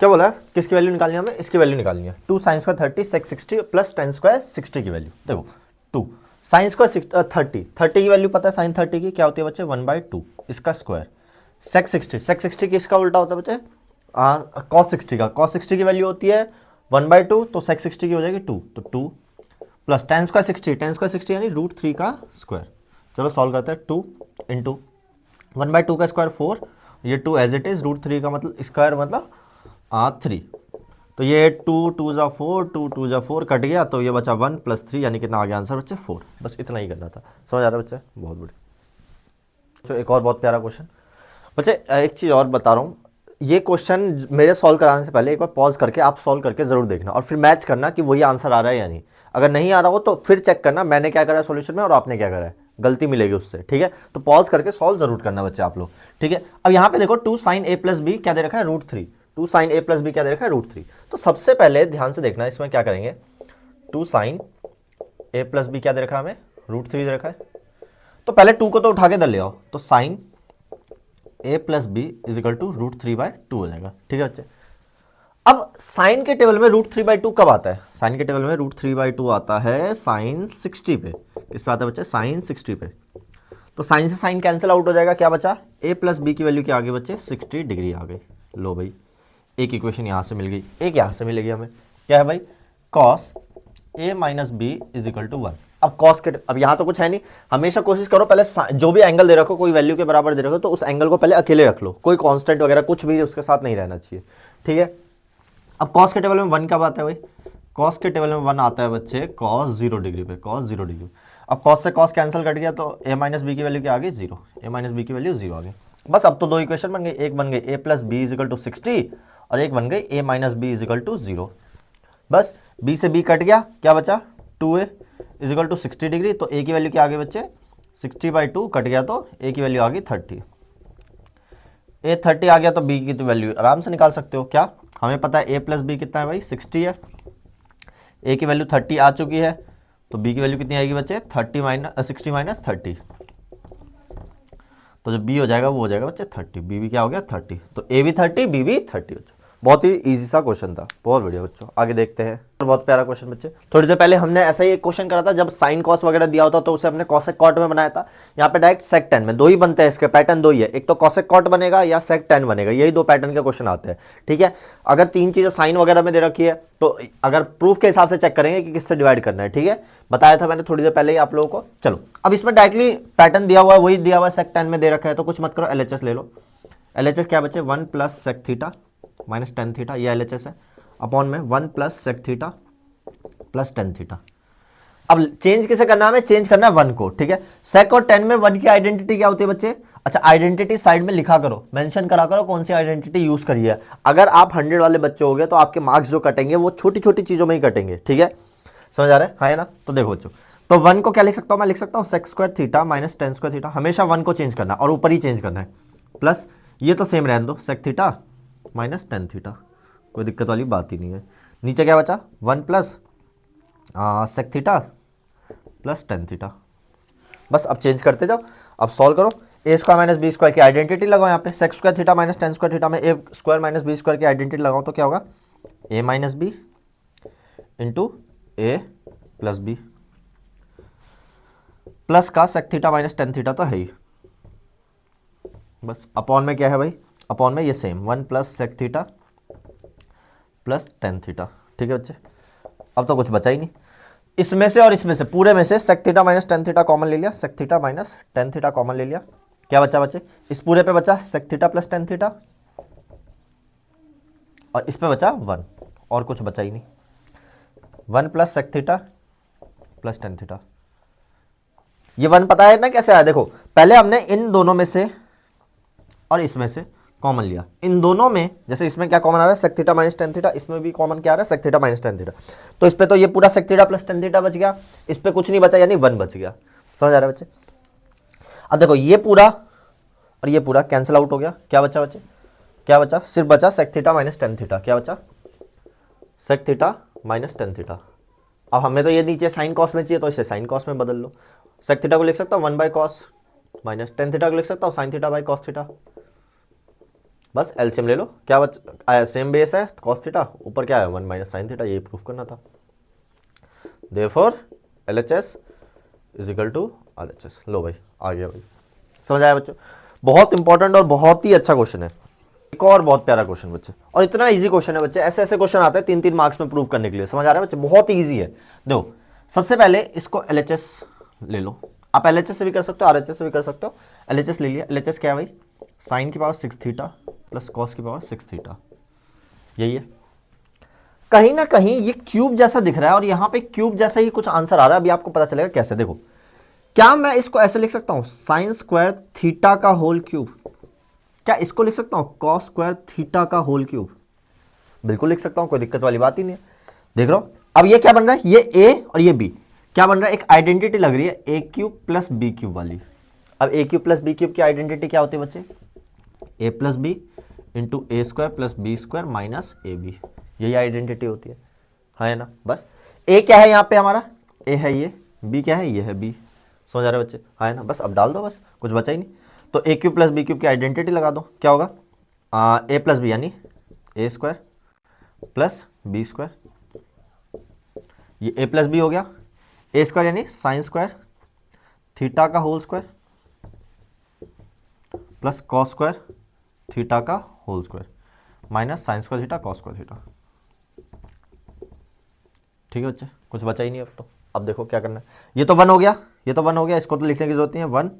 क्या बोला है, किसकी वैल्यू निकालनी है हमें, इसकी वैल्यू निकालनी है। 2 साइन स्क्वायर 30 सेक 60 प्लस टेन स्क्वायर 60 की वैल्यू। देखो 2 साइन स्क्वायर 30 की वैल्यू पता है, साइन 30 की क्या होती है बच्चे 1/2 इसका स्क्वायर, सेक 60 की इसका उल्टा होता है बच्चे कॉस 60 का, कॉस 60 की वैल्यू होती है 1/2, तो सेक 60 की हो जाएगी 2, तो 2 प्लस टेन स्क्वायर 60 यानी √3 का स्क्वायर। चलो सॉल्व करते हैं। 2 इंटू 1/2 का स्क्वायर 4, ये 2 एज इट इज, √3 का मतलब स्क्वायर मतलब 3, तो ये 2 2 ज़ा 4 2 2 ज़ा 4 कट गया, तो ये बचा 1 प्लस 3 यानी कितना आ गया आंसर बच्चे 4। बस इतना ही करना था। समझ आ रहा है बच्चे, बहुत बढ़िया। तो एक और बहुत प्यारा क्वेश्चन बच्चे, एक चीज़ और बता रहा हूँ, ये क्वेश्चन मेरे सॉल्व कराने से पहले एक बार पॉज करके आप सॉल्व करके ज़रूर देखना, और फिर मैच करना कि वही आंसर आ रहा है या नहीं। अगर नहीं आ रहा हो तो फिर चेक करना मैंने क्या करा है सॉल्यूशन में और आपने क्या करा है, गलती मिलेगी उससे, ठीक है। तो पॉज करके सॉल्व जरूर करना बच्चे आप लोग, ठीक है। अब यहाँ पे देखो 2 sin a प्लस बी क्या दे रखा है, √3। 2 sin a प्लस बी क्या दे रखा है, √3। तो सबसे पहले ध्यान से देखना, इसमें क्या करेंगे, 2 sin a प्लस बी क्या दे रखा है हमें, √3 दे रखा है। तो पहले 2 को तो उठा के इधर ले आओ, तो sin a plus b is equal to √3/2 हो जाएगा, ठीक है बच्चे। अब साइन के टेबल में √3/2 कब आता है, साइन के टेबल में √3/2 आता है साइन 60 पे। किस पे आता है बच्चे, साइन 60 पे। तो साइन से साइन कैंसिल आउट हो जाएगा, क्या बचा, a प्लस बी की वैल्यू क्या आ गई बच्चे, 60 डिग्री आ गई। लो भाई, एक इक्वेशन यहां से मिल गई, एक यहां से मिलेगी हमें, क्या है भाई, cos a minus b is equal to 1। अब cos के, अब यहां तो कुछ है नहीं, हमेशा कोशिश करो पहले जो भी एंगल दे रखो, कोई वैल्यू के बराबर दे रखो, तो उस एंगल को पहले अकेले रख लो, कोई कांस्टेंट वगैरह कुछ भी उसके साथ नहीं रहना चाहिए, ठीक है। अब cos के टेबल में 1 कब आता है भाई, cos के टेबल में 1 आता है बच्चे cos 0 डिग्री पे, cos 0 डिग्री। अब cos से cos कैंसिल कट गया, तो a माइनस बी की वैल्यू क्या आ गई, 0, a माइनस बी की वैल्यू 0 आ गई। बस अब तो दो इक्वेशन बन गई, एक बन गई a plus b is equal to 60 और एक बन गई a minus b is equal to 0। बस b से b कट गया, क्या बचा, 2a is equal to 60 degree. तो a की वैल्यू क्या आ गई बच्चे, 60/2 कट गया तो a की वैल्यू आ गई 30। a 30 आ गया तो b की तो वैल्यू आराम से निकाल सकते हो, क्या, हमें पता है a प्लस बी कितना है भाई, 60 है। a की वैल्यू 30 आ चुकी है, तो b की वैल्यू कितनी आएगी बच्चे, 60 माइनस 30। तो जो b हो जाएगा वो हो जाएगा बच्चे 30, b भी क्या हो गया 30। तो a भी 30, b भी 30 हो। बहुत ही इजी सा क्वेश्चन था, बहुत बढ़िया बच्चों। आगे देखते हैं, बहुत प्यारा क्वेश्चन बच्चे। थोड़ी देर पहले हमने ऐसा ही एक क्वेश्चन करा था, जब साइन कॉस वगैरह दिया होता तो उसे हमने कॉसेक कॉट में बनाया था। यहाँ पे डायरेक्ट सेक टेन में, दो ही बनते हैं, इसके पैटर्न दो ही है, एक तो कॉसेक कॉट बनेगा या सेक टेन बनेगा, यही दो पैटर्न के क्वेश्चन आते हैं, ठीक है। अगर तीन चीजें साइन वगैरह में दे रखी है तो अगर प्रूफ के हिसाब से चेक करेंगे कि किससे डिवाइड करना है, ठीक है, बताया था मैंने थोड़ी देर पहले ही आप लोगों को। चलो अब इसमें डायरेक्टली पैटर्न दिया हुआ है, वही दिया हुआ है, सेक टेन में दे रखा है, तो कुछ मत करो, LHS ले लो। LHS क्या बचे, 1 plus sec theta minus tan theta, ये LHS है, अपॉन में 1 plus sec theta plus tan theta. अब चेंज किसे करना है, हमें चेंज करना है 1 को, ठीक है। सेक और 10 में 1 की आइडेंटिटी क्या होती है बच्चे, अच्छा आइडेंटिटी साइड में लिखा करो, मेंशन करा करो कौन सी आइडेंटिटी यूज करी है। अगर आप 100 वाले बच्चे हो गए तो आपके मार्क्स जो कटेंगे वो छोटी छोटी चीजों में ही कटेंगे, ठीक है, समझ आ रहा है, हाँ है ना। तो देखो बच्चों, तो 1 को क्या लिख सकता हूं, मैं लिख सकता हूं sec square theta minus tan square theta. हमेशा 1 को चेंज करना और ऊपर ही चेंज करना है, प्लस ये तो सेम रहने दो, sec theta minus tan theta, कोई दिक्कत वाली बात ही नहीं है। नीचे क्या बचा, 1 plus sec theta plus tan theta. बस अब चेंज करते जाओ, अब सॉल्व करो। A square minus B square की आइडेंटिटी लगाओ, यहाँ पे sec square theta minus tan square theta में a square minus B square की आइडेंटिटी लगाओ, तो क्या होगा, a minus B into A plus b, plus का sec theta minus tan theta तो है ही, बस अपॉन में क्या है भाई, अपॉन में ये same 1 plus sec theta plus tan theta, ठीक है बच्चे। अब तो कुछ बचा ही नहीं, इसमें से और इसमें से, पूरे में से sec theta minus tan theta common ले लिया, sec theta minus tan theta common ले लिया, क्या बचा बच्चे, इस पूरे पे बचा sec theta plus tan theta और इस पे बचा 1, और कुछ बचा ही नहीं, 1 plus sec theta plus tan theta. ये 1 पता है ना कैसे आया, देखो पहले हमने इन दोनों में से और इसमें से कॉमन लिया, इन दोनों में, जैसे इसमें क्या कॉमन आ रहा है, sec theta minus tan theta, इसमें भी कॉमन क्या आ रहा है, sec theta minus tan theta. तो इस पे तो ये पूरा sec theta plus tan theta बच गया, इस पे कुछ नहीं बचा, यानी 1 बच गया, समझ आ रहा है बच्चे। अब देखो ये पूरा और ये पूरा कैंसिल आउट हो गया, क्या बचा बच्चे, क्या बचा, सिर्फ बचा sec theta minus tan theta, क्या बचा, sec theta minus tan theta. अब हमें तो ये नीचे साइन कॉस में चाहिए, तो इसे साइन कॉस में बदल लो। सेक थीटा को लिख सकता हूँ 1 by cos, minus tan theta को लिख सकता हूँ sine theta by cos theta. बस एलसीएम ले लो, क्या आया, सेम बेस है कॉस थीटा, ऊपर क्या है 1 माइनस साइन थीटा, यही प्रूफ करना था। Therefore LHS is equal to RHS। लो भाई आ गया भाई, समझ आया बच्चों, बहुत इंपॉर्टेंट और बहुत ही अच्छा क्वेश्चन है। एक और बहुत प्यारा क्वेश्चन बच्चे, और इतना इजी क्वेश्चन है बच्चे, ऐसे ऐसे क्वेश्चन आते हैं 3-3 मार्क्स में प्रूव करने के लिए, समझ आ रहा है बच्चे, बहुत ही ईजी है। देखो सबसे पहले इसको LHS ले लो, आप LHS से भी कर सकते हो, RHS से भी कर सकते हो। LHS ले लिया, LHS क्या है भाई, साइन की पावर 6 थीटा प्लस कॉस की पावर 6 थीटा, यही है। कहीं ना कहीं ये क्यूब जैसा दिख रहा है और यहां पे क्यूब जैसा ही कुछ आंसर आ रहा है, अभी आपको पता चलेगा कैसे। देखो क्या मैं इसको ऐसे लिख सकता हूं, साइन स्क्वायर थीटा का होल क्यूब, क्या इसको लिख सकता हूं कॉस स्क्वायर थीटा का होल क्यूब, बिल्कुल लिख सकता हूं, कोई दिक्कत वाली बात ही नहीं है। देख रहे हो अब ये क्या बन रहा है, ये A और ये B, क्या बन रहा है, एक आइडेंटिटी लग रही है A cube plus B cube वाली। अब A cube plus B cube की आइडेंटिटी क्या होती है बच्चे, A plus B into A square plus B square minus A B, यही आइडेंटिटी होती है ना। बस ए क्या है यहाँ पे हमारा, ए है ये, बी क्या है, ये है बी। समझ आ रहे बच्चे, है ना। बस अब डाल दो, बस कुछ बचा ही नहीं। तो A cube plus B cube की आइडेंटिटी लगा दो, क्या होगा, ए प्लस बी यानी A square plus B square, ये ए प्लस बी हो गया, ए स्क्वायर यानी साइन स्क्वायर थीटा का whole square plus cos square theta का whole square minus sine square theta cos square theta. ठीक है बच्चे, कुछ बचा ही नहीं अब तो। अब देखो क्या करना है, ये तो 1 हो गया, ये तो 1 हो गया, इसको तो लिखने की जरूरत नहीं है 1।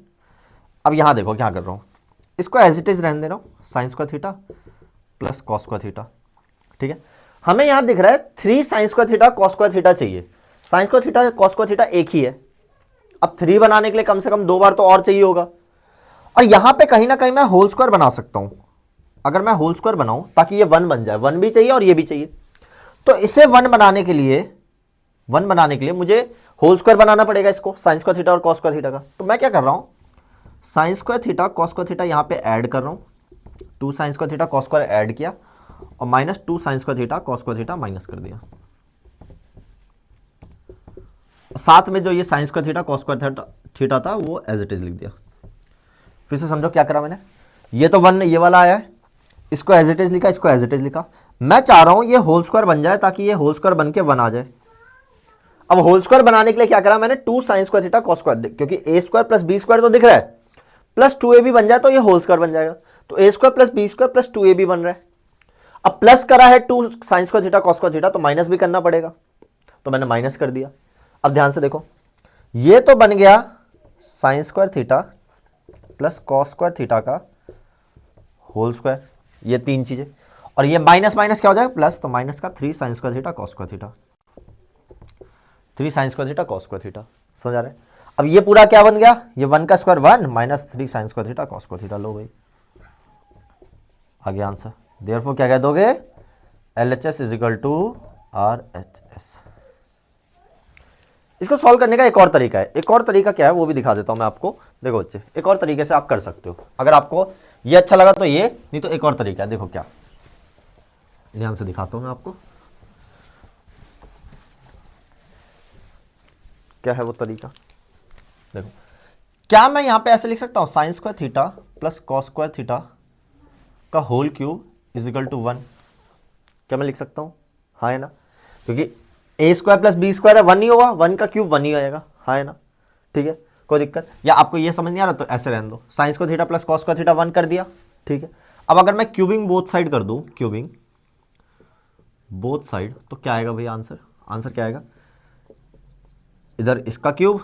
अब यहाँ देखो क्या कर रहा हूँ, इसको एज इट इज रहने दे रहा हूँ, sine square theta plus cos square theta. ठीक है, हमें यहाँ दिख रहा है 3 sine square theta cos square theta चाहिए। Sine square theta cos square theta एक ही है, अब 3 बनाने के लिए कम से कम 2 बार तो और चाहिए होगा। और यहाँ पे कहीं ना कहीं मैं होल स्क्वायर बना सकता हूँ, अगर मैं होल स्क्वायर बनाऊँ ताकि ये 1 बन जाए, 1 भी चाहिए और ये भी चाहिए। तो इसे 1 बनाने के लिए मुझे होल स्क्वायर बनाना पड़ेगा इसको, साइन स्क्वायर थीटा और कॉस स्क्वायर थीटा का। तो मैं क्या कर रहा हूँ, sine square theta cos square theta यहाँ पे ऐड कर रहा हूँ, 2 sine square theta cos square add किया और minus 2 sine square theta cos square theta minus कर दिया। साथ में जो ये sign square theta cos square theta था वो एज इट इज लिख दिया। फिर से समझो क्या करा मैंने, ये तो 1 ये वाला आया है, इसको एज इट इज लिखा, इसको एज इट इज लिखा। मैं चाह रहा हूं ये होल स्क्वायर बन जाए ताकि ये होल स्क्वायर बन के 1 आ जाए। अब होल स्क्वायर बनाने के लिए क्या करा मैंने, 2 sine square theta cos square, क्योंकि ए स्क्वायर प्लस बी स्क्वायर तो दिख रहा है, प्लस 2ab बन जाए तो ये होल स्क्वायर बन जाएगा। तो ए square plus B square plus 2ab बन रहा है। अब प्लस करा है 2 sine square theta cos square theta, तो माइनस भी करना पड़ेगा, तो मैंने माइनस कर दिया। अब ध्यान से देखो, ये तो बन गया sine square theta plus cos square theta का होल स्क्वायर, ये 3 चीजें, और ये माइनस माइनस क्या हो जाएगा प्लस, तो माइनस का 3 sine square theta cos square theta, 3 sine square theta cos square theta. समझ आ रहा है। अब ये पूरा क्या बन गया, ये 1 का square 1 minus 3 sine square theta cos square theta. लो भाई आ गया आंसर। देयरफॉर क्या कह दोगे, LHS is equal to RHS। इसको सॉल्व करने का एक और तरीका है, एक और तरीका क्या है वो भी दिखा देता हूं मैं आपको। देखो बच्चे, एक और तरीके से आप कर सकते हो, अगर आपको ये अच्छा लगा तो ये, नहीं तो एक और तरीका है। देखो क्या, ध्यान से दिखाता हूं मैं आपको क्या है वो तरीका। देखो, क्या मैं यहां पे ऐसे लिख सकता हूं, sine square theta plus cos square theta का whole cube is equal to 1। क्या मैं लिख सकता हूं, हाँ है ना, क्योंकि ए स्क्वायर प्लस बी स्क्वायर है, 1 ही होगा, 1 का क्यूब 1 ही आएगा, हाँ है ना। ठीक है, कोई दिक्कत, या आपको ये समझ नहीं आ रहा तो ऐसे रहने दो, sign square theta plus cos square theta 1 कर दिया। ठीक है, अब अगर मैं क्यूबिंग बोथ साइड कर दूं, क्यूबिंग बोथ साइड, तो क्या आएगा भैया आंसर, आंसर क्या आएगा, इधर इसका क्यूब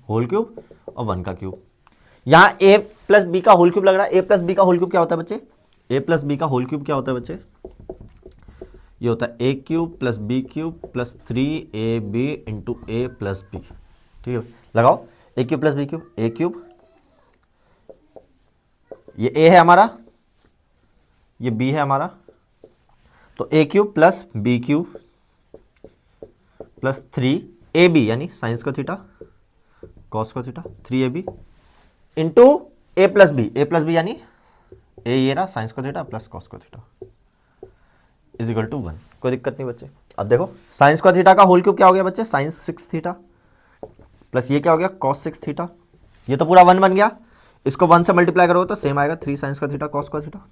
होल क्यूब और 1 का क्यूब। यहां a प्लस बी का होल क्यूब लग रहा है, a प्लस बी का होल क्यूब क्या होता है बच्चे, a प्लस बी का होल क्यूब क्या होता है बच्चे, ये होता है a cube plus B cube plus 3ab into A plus b. ठीक है, लगाओ a cube plus B cube, a cube, ये a है हमारा, ये b है हमारा, तो a cube plus B cube plus 3ab यानी sine square theta cos square theta 3ab into a plus B यानी a ये रहा sine square theta plus cos square theta is equal to 1। कोई दिक्कत नहीं बच्चे। अब देखो, साइन स्क्वायर थीटा का होल क्यूब क्या हो गया बच्चे, साइन 6 थीटा प्लस ये क्या हो गया कॉस 6 थीटा, ये तो पूरा 1 बन गया, इसको 1 से मल्टीप्लाई करोगे तो सेम आएगा 3 sine square theta cos square theta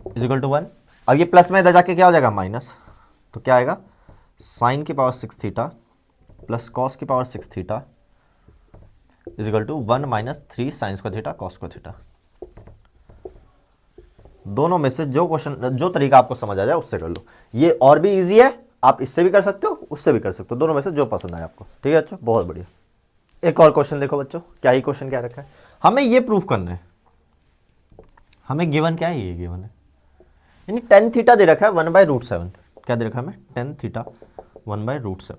is equal to 1। अब ये प्लस में इधर जाके क्या हो जाएगा माइनस, तो क्या आएगा साइन की पावर 6 थीटा प्लस कॉस की power 6 theta is equal to 1 minus 3 sine square theta cos square theta. दोनों में से जो क्वेश्चन, जो तरीका आपको समझ आ जाए उससे कर लो। ये और भी इजी है, आप इससे भी कर सकते हो, उससे भी कर सकते हो, दोनों में से जो पसंद आए आपको। ठीक है बच्चों, बहुत बढ़िया। एक और क्वेश्चन देखो बच्चों, क्या ही क्वेश्चन क्या रखा है, हमें ये प्रूफ करना है, हमें गिवन क्या है, ये गिवन है, यानी tan थीटा दे रखा है 1/√7। क्या दे रखा है हमें, tan थीटा 1/√7।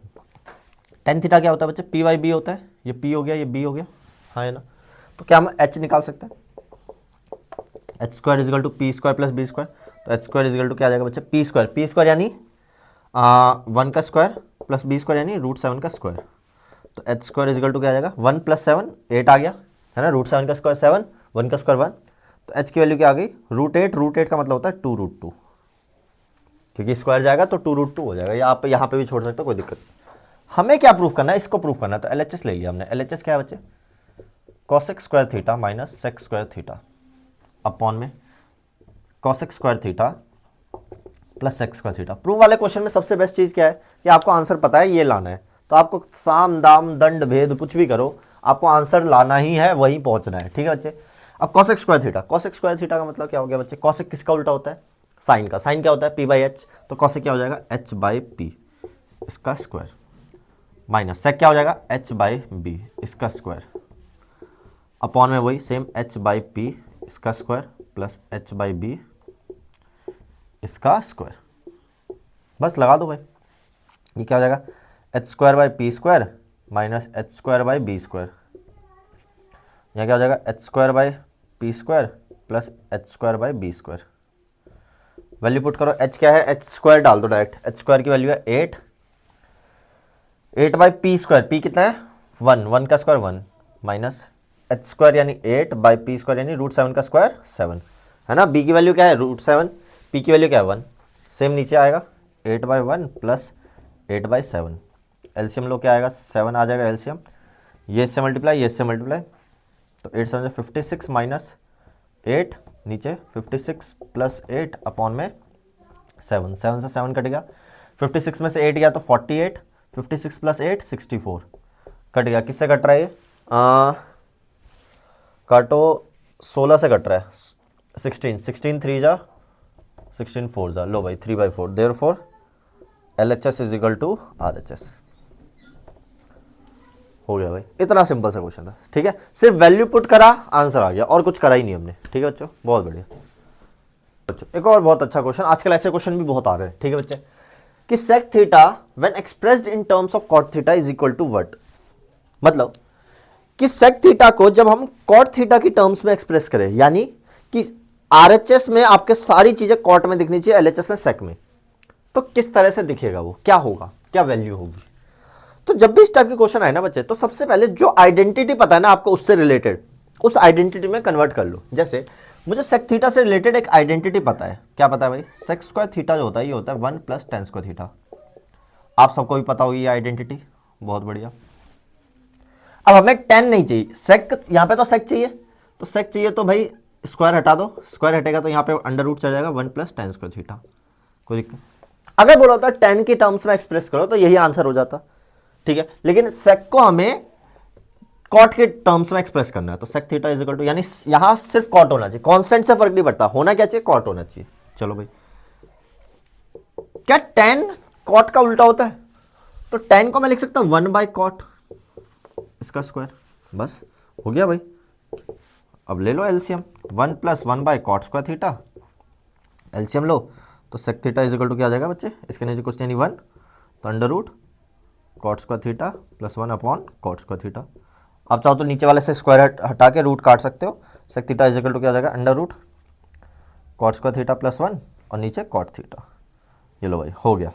tan थीटा क्या होता है बच्चे, p/b होता है, ये p हो गया, ये b हो गया, हाँ है ना। तो क्या हम h निकाल सकते हैं, H square is equal to P square plus B square, तो H square is equal to क्या आ जाएगा बच्चे, पी स्क्वायर यानी 1 का स्क्वायर प्लस बी स्क्वायर यानी √7 का स्क्वायर। तो एच स्क्वायर इजिकल टू क्या आ जाएगा 1 + 7 8 आ गया है ना, √7 का स्क्वायर 7, 1 का स्क्वायर 1, तो एच की वैल्यू क्या आ गई √8 का मतलब होता है 2√2, क्योंकि स्क्वायर जाएगा तो 2√2 हो जाएगा, या आप यहाँ पे भी छोड़ सकते हो, कोई दिक्कत नहीं। हमें क्या प्रूफ करना है, इसको प्रूफ करना है, तो LHS ले लिया हमने। LHS क्या है बच्चे, cosec square theta minus sec square theta upon में cosec square theta plus sec square theta. Proof वाले क्वेश्चन में सबसे बेस्ट चीज़ क्या है कि आपको आंसर पता है, ये लाना है, तो आपको साम दाम दंड भेद कुछ भी करो, आपको आंसर लाना ही है, वहीं पहुंचना है, ठीक है बच्चे। अब cosec स्क्वायर थीटा का मतलब क्या हो गया बच्चे, cosec किसका उल्टा होता है, साइन का। साइन क्या होता है p/h, तो cosec क्या हो जाएगा h/p इसका स्क्वायर, माइनस sec क्या हो जाएगा h/b इसका स्क्वायर, अपॉन में वही सेम h/p इसका स्क्वायर प्लस h/b इसका स्क्वायर। बस लगा दो भाई, ये क्या हो जाएगा h²/p² माइनस h²/b²। यहाँ क्या हो जाएगा h²/p² plus h²/b²। Value put करो, h क्या है, h² डाल दो डायरेक्ट, h² की वैल्यू है 8, 8/p², p कितना है 1, 1 का स्क्वायर 1 माइनस h² यानी 8/p² यानी √7 का स्क्वायर 7 है ना। b की वैल्यू क्या है √7, p की वैल्यू क्या है 1, सेम नीचे आएगा 8/1 प्लस 8/7, एलसीएम लो क्या आएगा 7 आ जाएगा एलसीएम, ये इससे मल्टीप्लाई, ये इससे मल्टीप्लाई, तो 8 7 56 माइनस 8 नीचे 56 प्लस 8 अपॉन में 7, 7 से 7 कट गया, 56 में से 8 गया तो 48, 56 प्लस 8 64 कट गया। किससे कट रहा है ये, काटो 16 से कट रहा है, 16 16 3 जा 16 4 जा, लो भाई 3/4, therefore LHS is equal to RHS। हो गया भाई, इतना सिंपल सा क्वेश्चन था, ठीक है, सिर्फ वैल्यू पुट करा आंसर आ गया, और कुछ करा ही नहीं हमने, ठीक है बच्चों, बहुत बढ़िया। बच्चों एक और बहुत अच्छा क्वेश्चन, आजकल ऐसे क्वेश्चन भी बहुत आ रहे हैं, ठीक है बच्चे, कि sec theta when expressed in terms of cot theta is equal to what, मतलब कि sec थीटा को जब हम cot थीटा की टर्म्स में एक्सप्रेस करें, यानी कि RHS में आपके सारी चीजें cot में दिखनी चाहिए, LHS में sec में, तो किस तरह से दिखेगा वो, क्या होगा, क्या वैल्यू होगी। तो जब भी इस टाइप के क्वेश्चन आए ना बच्चे, तो सबसे पहले जो आइडेंटिटी पता है ना आपको उससे रिलेटेड, उस आइडेंटिटी में कन्वर्ट कर लो। जैसे मुझे सेक थीटा से रिलेटेड एक आइडेंटिटी पता है, क्या पता है भाई, सेक स्क्वायर थीटा जो होता है ये होता है 1 + tan स्क्वायर थीटा, आप सबको भी पता होगी ये आइडेंटिटी, बहुत बढ़िया। अब हमें tan नहीं चाहिए, सेक यहाँ पे तो सेक चाहिए, तो सेक चाहिए तो भाई स्क्वायर हटा दो, स्क्वायर हटेगा तो यहाँ पे अंडर रूट चल जाएगा 1 + tan स्क्वायर थीटा, कोई दिक्कत। अगर बोला होता tan के टर्म्स में एक्सप्रेस करो तो यही आंसर हो जाता, ठीक है, लेकिन सेक को हमें कॉट के टर्म्स में एक्सप्रेस करना है, तो sec theta is equal to, यानी यहां सिर्फ कॉट होना चाहिए, कांस्टेंट से फर्क नहीं पड़ता, होना क्या चाहिए, कॉट होना चाहिए। चलो भाई, क्या tan कॉट का उल्टा होता है, तो tan को मैं लिख सकता हूं 1/cot इसका स्क्वायर, बस हो गया भाई। अब ले लो LCM, 1 + 1/cot square theta, LCM लो, तो sec theta is equal to क्या आ जाएगा बच्चे, इसके नीचे कुछ नहीं 1, तो under root cot square theta plus 1 upon cot square theta. आप चाहो तो नीचे वाले से स्क्वायर हटा के रूट काट सकते हो, sec theta is equal to क्या आ जाएगा under root cot square theta plus 1 और नीचे cot थीटा। ये लो भाई हो गया,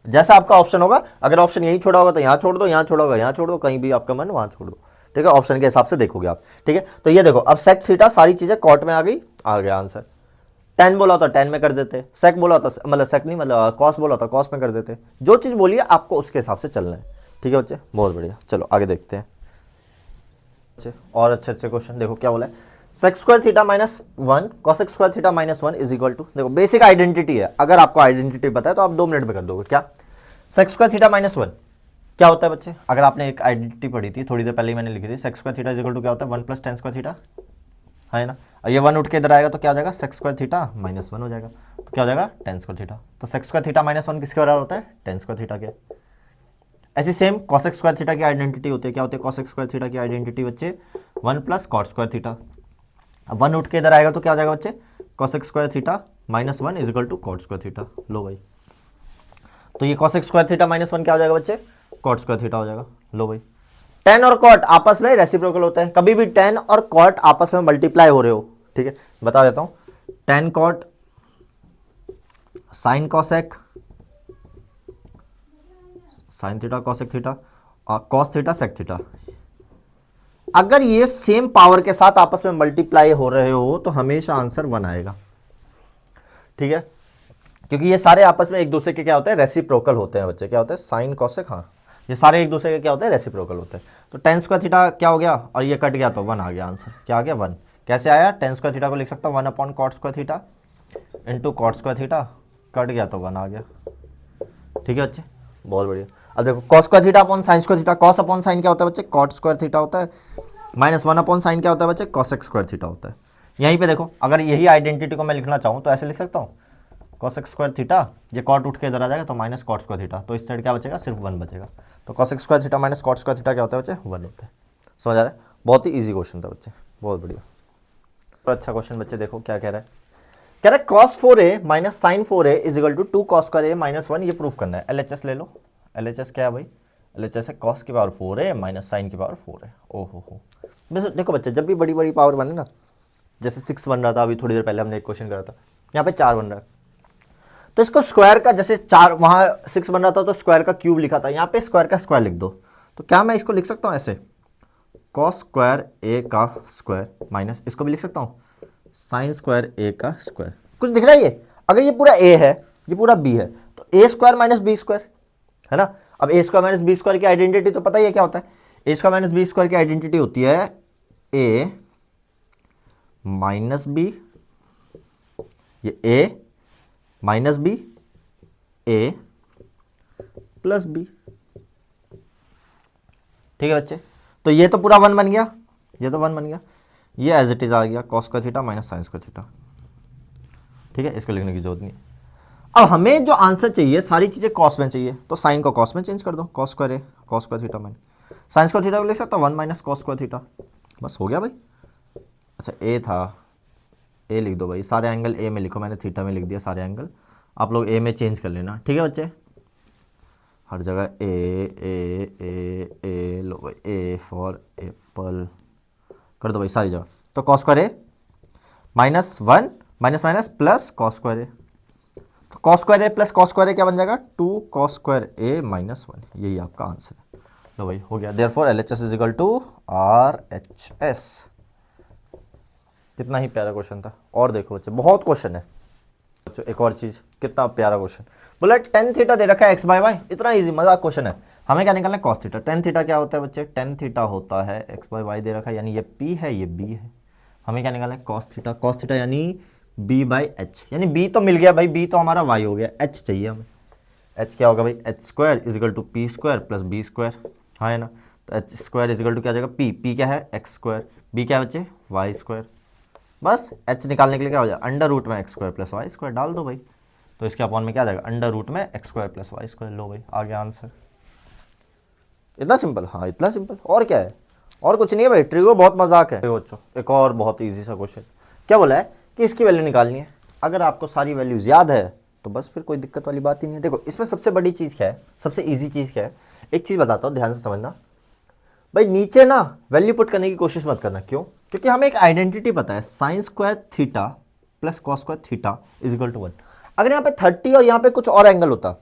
जैसा आपका ऑप्शन होगा, अगर ऑप्शन यहीं छोड़ा होगा तो यहाँ छोड़ दो, यहाँ छोड़ा होगा यहाँ छोड़ दो, कहीं भी आपका मन वहाँ छोड़ दो, ठीक है, ऑप्शन के हिसाब से देखोगे आप, ठीक है। तो ये देखो अब सेक थीटा सारी चीज़ें कॉट में आ गई, आ गया आंसर। tan बोला होता tan में कर देते, सेक बोला होता मतलब सेक नहीं मतलब कॉस बोला होता कॉस में कर देते, जो चीज़ बोलिए आपको उसके हिसाब से चलना है, ठीक है बच्चे, बहुत बढ़िया। चलो आगे देखते हैं और अच्छे अच्छे क्वेश्चन, देखो क्या बोला है, sec square theta -1 cosec square theta -1 is equal to, देखो बेसिक आइडेंटिटी है, अगर आपको आइडेंटिटी पता है तो आप 2 मिनट में कर दोगे। क्या सेक स्क्वायर थीटा -1 क्या होता है बच्चे, अगर आपने एक आइडेंटिटी पढ़ी थी थोड़ी देर पहले ही मैंने लिखी थी, sec square theta is equal to क्या होता है 1 + tan स्क्वायर थीटा, है ना, और ये 1 उठ के इधर आएगा तो क्या हो जाएगा सेक स्क्वायर थीटा -1 हो जाएगा, तो क्या हो जाएगा tan स्क्वायर थीटा। तो सेक स्क्वायर थीटा -1 किसके बराबर होता है, tan स्क्वायर थीटा के। ऐसी सेम cosec स्क्वायर थीटा की आइडेंटिटी होती है, क्या होती है cosec स्क्वायर थीटा की आइडेंटिटी बच्चे 1 + cot स्क्वायर थीटा। अब 1 उठ के इधर आएगा तो क्या हो जाएगा बच्चे cosec square theta -1 is equal to cot square theta. लो भाई, तो ये cosec स्क्वायर थीटा -1 क्या हो जाएगा बच्चे, cot स्क्वायर थीटा हो जाएगा। लो भाई, tan और cot आपस में रेसिप्रोकल होता है, कभी भी tan और cot आपस में मल्टीप्लाई हो रहे हो, ठीक है, बता देता हूं, tan cot sin cosec sine theta cosec theta और कॉस थीटा सेक थीटा। अगर ये सेम पावर के साथ आपस में मल्टीप्लाई हो रहे हो तो हमेशा आंसर 1 आएगा, ठीक है, क्योंकि ये सारे आपस में एक दूसरे के क्या होते हैं, रेसिप्रोकल होते हैं बच्चे। क्या होते हैं, साइन कॉसेक, हाँ ये सारे एक दूसरे के क्या होते हैं, रेसिप्रोकल होते हैं। तो टेन स्क्वायर थीटा क्या हो गया और ये कट गया तो 1 आ गया आंसर। क्या आ गया, 1। कैसे आया, टेन स्क्वायर थीटा को लिख सकता हूँ 1 upon cot square theta into cot square theta, cut गया तो 1 आ गया। ठीक है बच्चे, बहुत बढ़िया। अब देखो cos square theta upon sine square theta, cos upon sine क्या होता है बच्चे, कॉट स्क्वायर थीटा होता है, माइनस 1 अपॉन साइन क्या होता है बच्चे, कॉसेक स्क्वायर थीटा होता है। यहीं पे देखो अगर यही आइडेंटिटी को मैं लिखना चाहूँ तो ऐसे लिख सकता हूँ, कॉसेक स्क्वायर थीटा, ये कॉट उठ के इधर आ जाएगा तो माइनस कॉट स्क्वायर थीटा, तो इस साइड क्या बचेगा, सिर्फ 1 बचेगा। तो cosec square theta minus cot square theta क्या होता है बच्चे, 1 होता है। समझ आ रहा है, बहुत ही ईजी क्वेश्चन था बच्चे, बहुत बढ़िया। तो अच्छा क्वेश्चन बच्चे, देखो क्या कह रहा है, कह रहा है cos 4a minus sine 4a is equal to 2 cos square a minus 1, ये प्रूफ करना है। LHS ले लो, LHS क्या है भाई, LHS है cos की पावर 4a माइनस साइन की पावर 4a। ओहो हो, बस देखो बच्चे जब भी बड़ी बड़ी पावर बने ना, जैसे 6 बन रहा था अभी थोड़ी देर पहले हमने एक क्वेश्चन करा था, यहाँ पे 4 बन रहा है, तो इसको स्क्वायर का, जैसे 4 वहाँ 6 बन रहा था तो स्क्वायर का क्यूब लिखा था, यहाँ पे स्क्वायर का स्क्वायर लिख दो। तो क्या मैं इसको लिख सकता हूँ ऐसे, cos स्क्वायर a का स्क्वायर माइनस, इसको भी लिख सकता हूँ साइन स्क्वायर a का स्क्वायर। कुछ दिख रहा है ये, अगर ये पूरा a है ये पूरा b है तो a square minus B square है ना। अब a square minus B square की आइडेंटिटी तो पता ही है क्या होता है, a square minus B square की आइडेंटिटी होती है a माइनस बी, ये a minus b, a plus b. ठीक है बच्चे, तो ये तो पूरा 1 बन गया, ये तो 1 बन गया, ये एज इट इज आ गया cos square theta minus sine square theta. ठीक है, इसको लिखने की जरूरत नहीं। अब हमें जो आंसर चाहिए सारी चीजें कॉस में चाहिए, तो साइन को कॉस में चेंज कर दो, cos square A cos square theta minus sine square theta को लिख सकता 1 माइनस कॉस स्क्वायर थीटा, बस हो गया भाई। अच्छा ए था, ए लिख दो भाई, सारे एंगल ए में लिखो, मैंने थीटा में लिख दिया सारे एंगल, आप लोग ए में चेंज कर लेना। ठीक है बच्चे, हर जगह ए ए ए ए लो भाई, ए फॉर एप्पल कर दो भाई सारी जगह। तो कॉस स्क्वायर ए minus 1 minus minus plus cos square ए, तो cos square A plus cos square A क्या बन जाएगा, 2 कॉस स्क्वायर ए माइनस 1, यही आपका आंसर है। लो भाई हो गया, therefore LHS is equal to RHS। कितना ही प्यारा क्वेश्चन था। और देखो बच्चे बहुत क्वेश्चन है बच्चों, एक और चीज, कितना प्यारा क्वेश्चन, बोला टेन थीटा दे रखा है एक्स बाय वाई, इतना इजी मजाक क्वेश्चन है। हमें क्या निकालना है, कॉस थीटा। टेन थीटा क्या होता है बच्चे, टेन थीटा होता है एक्स बाय वाई दे रखा है, यानी ये P है ये B है। हमें क्या निकालना है, कॉस थीटा, कॉस थीटा यानी B बाई एच, यानी B तो मिल गया भाई, B तो हमारा Y हो गया, H चाहिए हमें। H क्या होगा भाई, h square is equal to P square plus B square, हाँ है ना। तो H square is equal to क्या आ जाएगा, P क्या है एक्स स्क्वायर, B क्या है बच्चे वाई स्क्वायर। बस H निकालने के लिए क्या हो जाएगा, अंडर रूट में x square plus Y square डाल दो भाई, तो इसके अपॉन में क्या आ जाएगा, अंडर रूट में x square plus Y square. लो भाई आ गया आंसर, इतना सिंपल, हाँ इतना सिंपल, और क्या है, और कुछ नहीं है भाई, ट्रिगो बहुत मजाक है। बच्चों एक और बहुत ईजी सा क्वेश्चन, क्या बोला है कि इसकी वैल्यू निकालनी है, अगर आपको सारी वैल्यूज याद है तो बस फिर कोई दिक्कत वाली बात ही नहीं है। देखो इसमें सबसे बड़ी चीज़ क्या है, सबसे ईजी चीज़ क्या है, एक चीज़ बताता हूँ ध्यान से समझना भाई, नीचे ना वैल्यू पुट करने की कोशिश मत करना, क्यों, क्योंकि हमें एक आइडेंटिटी पता है, sine square theta plus cos square theta is equal to 1। अगर यहाँ पे 30 और यहाँ पे कुछ और एंगल होता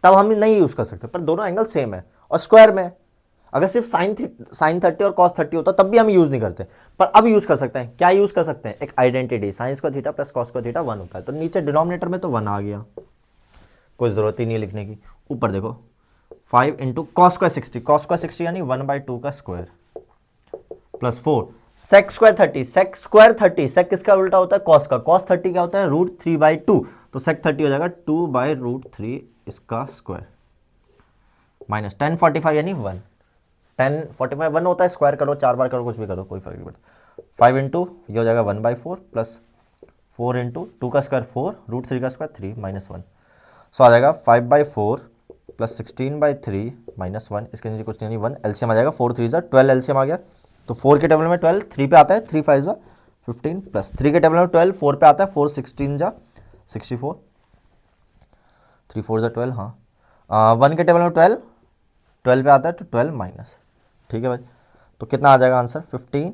तब हम नहीं यूज कर सकते, पर दोनों एंगल सेम है और स्क्वायर में, अगर सिर्फ साइन 30 और कॉस 30 होता तब भी हम यूज नहीं करते, पर अब यूज कर सकते हैं। क्या यूज कर सकते हैं, एक identity, sign square theta plus cos square theta 1 होता है, तो नीचे डिनोमिनेटर में तो 1 आ गया, कोई जरूरत ही नहीं है लिखने की। ऊपर देखो 5 into cos square 60, cos square 60 यानी 1/2 का square plus 4 sec square 30, sec square 30, sec किसका उल्टा होता है, कॉस का, कॉस 30 क्या होता है, √3/2, तो सेक 30 हो जाएगा 2/√3 इसका स्क्वायर माइनस 1045 यानी 1, 1045 1 होता है, स्क्वायर करो 4 बार करो कुछ भी करो कोई फर्क नहीं पड़ता। 5 इंटू ये हो जाएगा 1/4 प्लस 4 इंटू 2 का स्क्वायर 4 √3 का स्क्वायर 3 माइनस 1, सो आ जाएगा 5/4 प्लस 16/3 माइनस 1, इसके नीचे कुछ नहीं 1, एलसीएम आ जाएगा 4 3 12, एलसीएम आ गया, तो 4 के टेबल में 12, 3 पे आता है 3 5 15 प्लस 3 के टेबल में 12, 4 पे आता है 4 16 64, 3 4 12, हाँ 1 के टेबल में 12, 12 पे आता है तो 12 माइनस। ठीक है भाई, तो कितना आ जाएगा आंसर 15,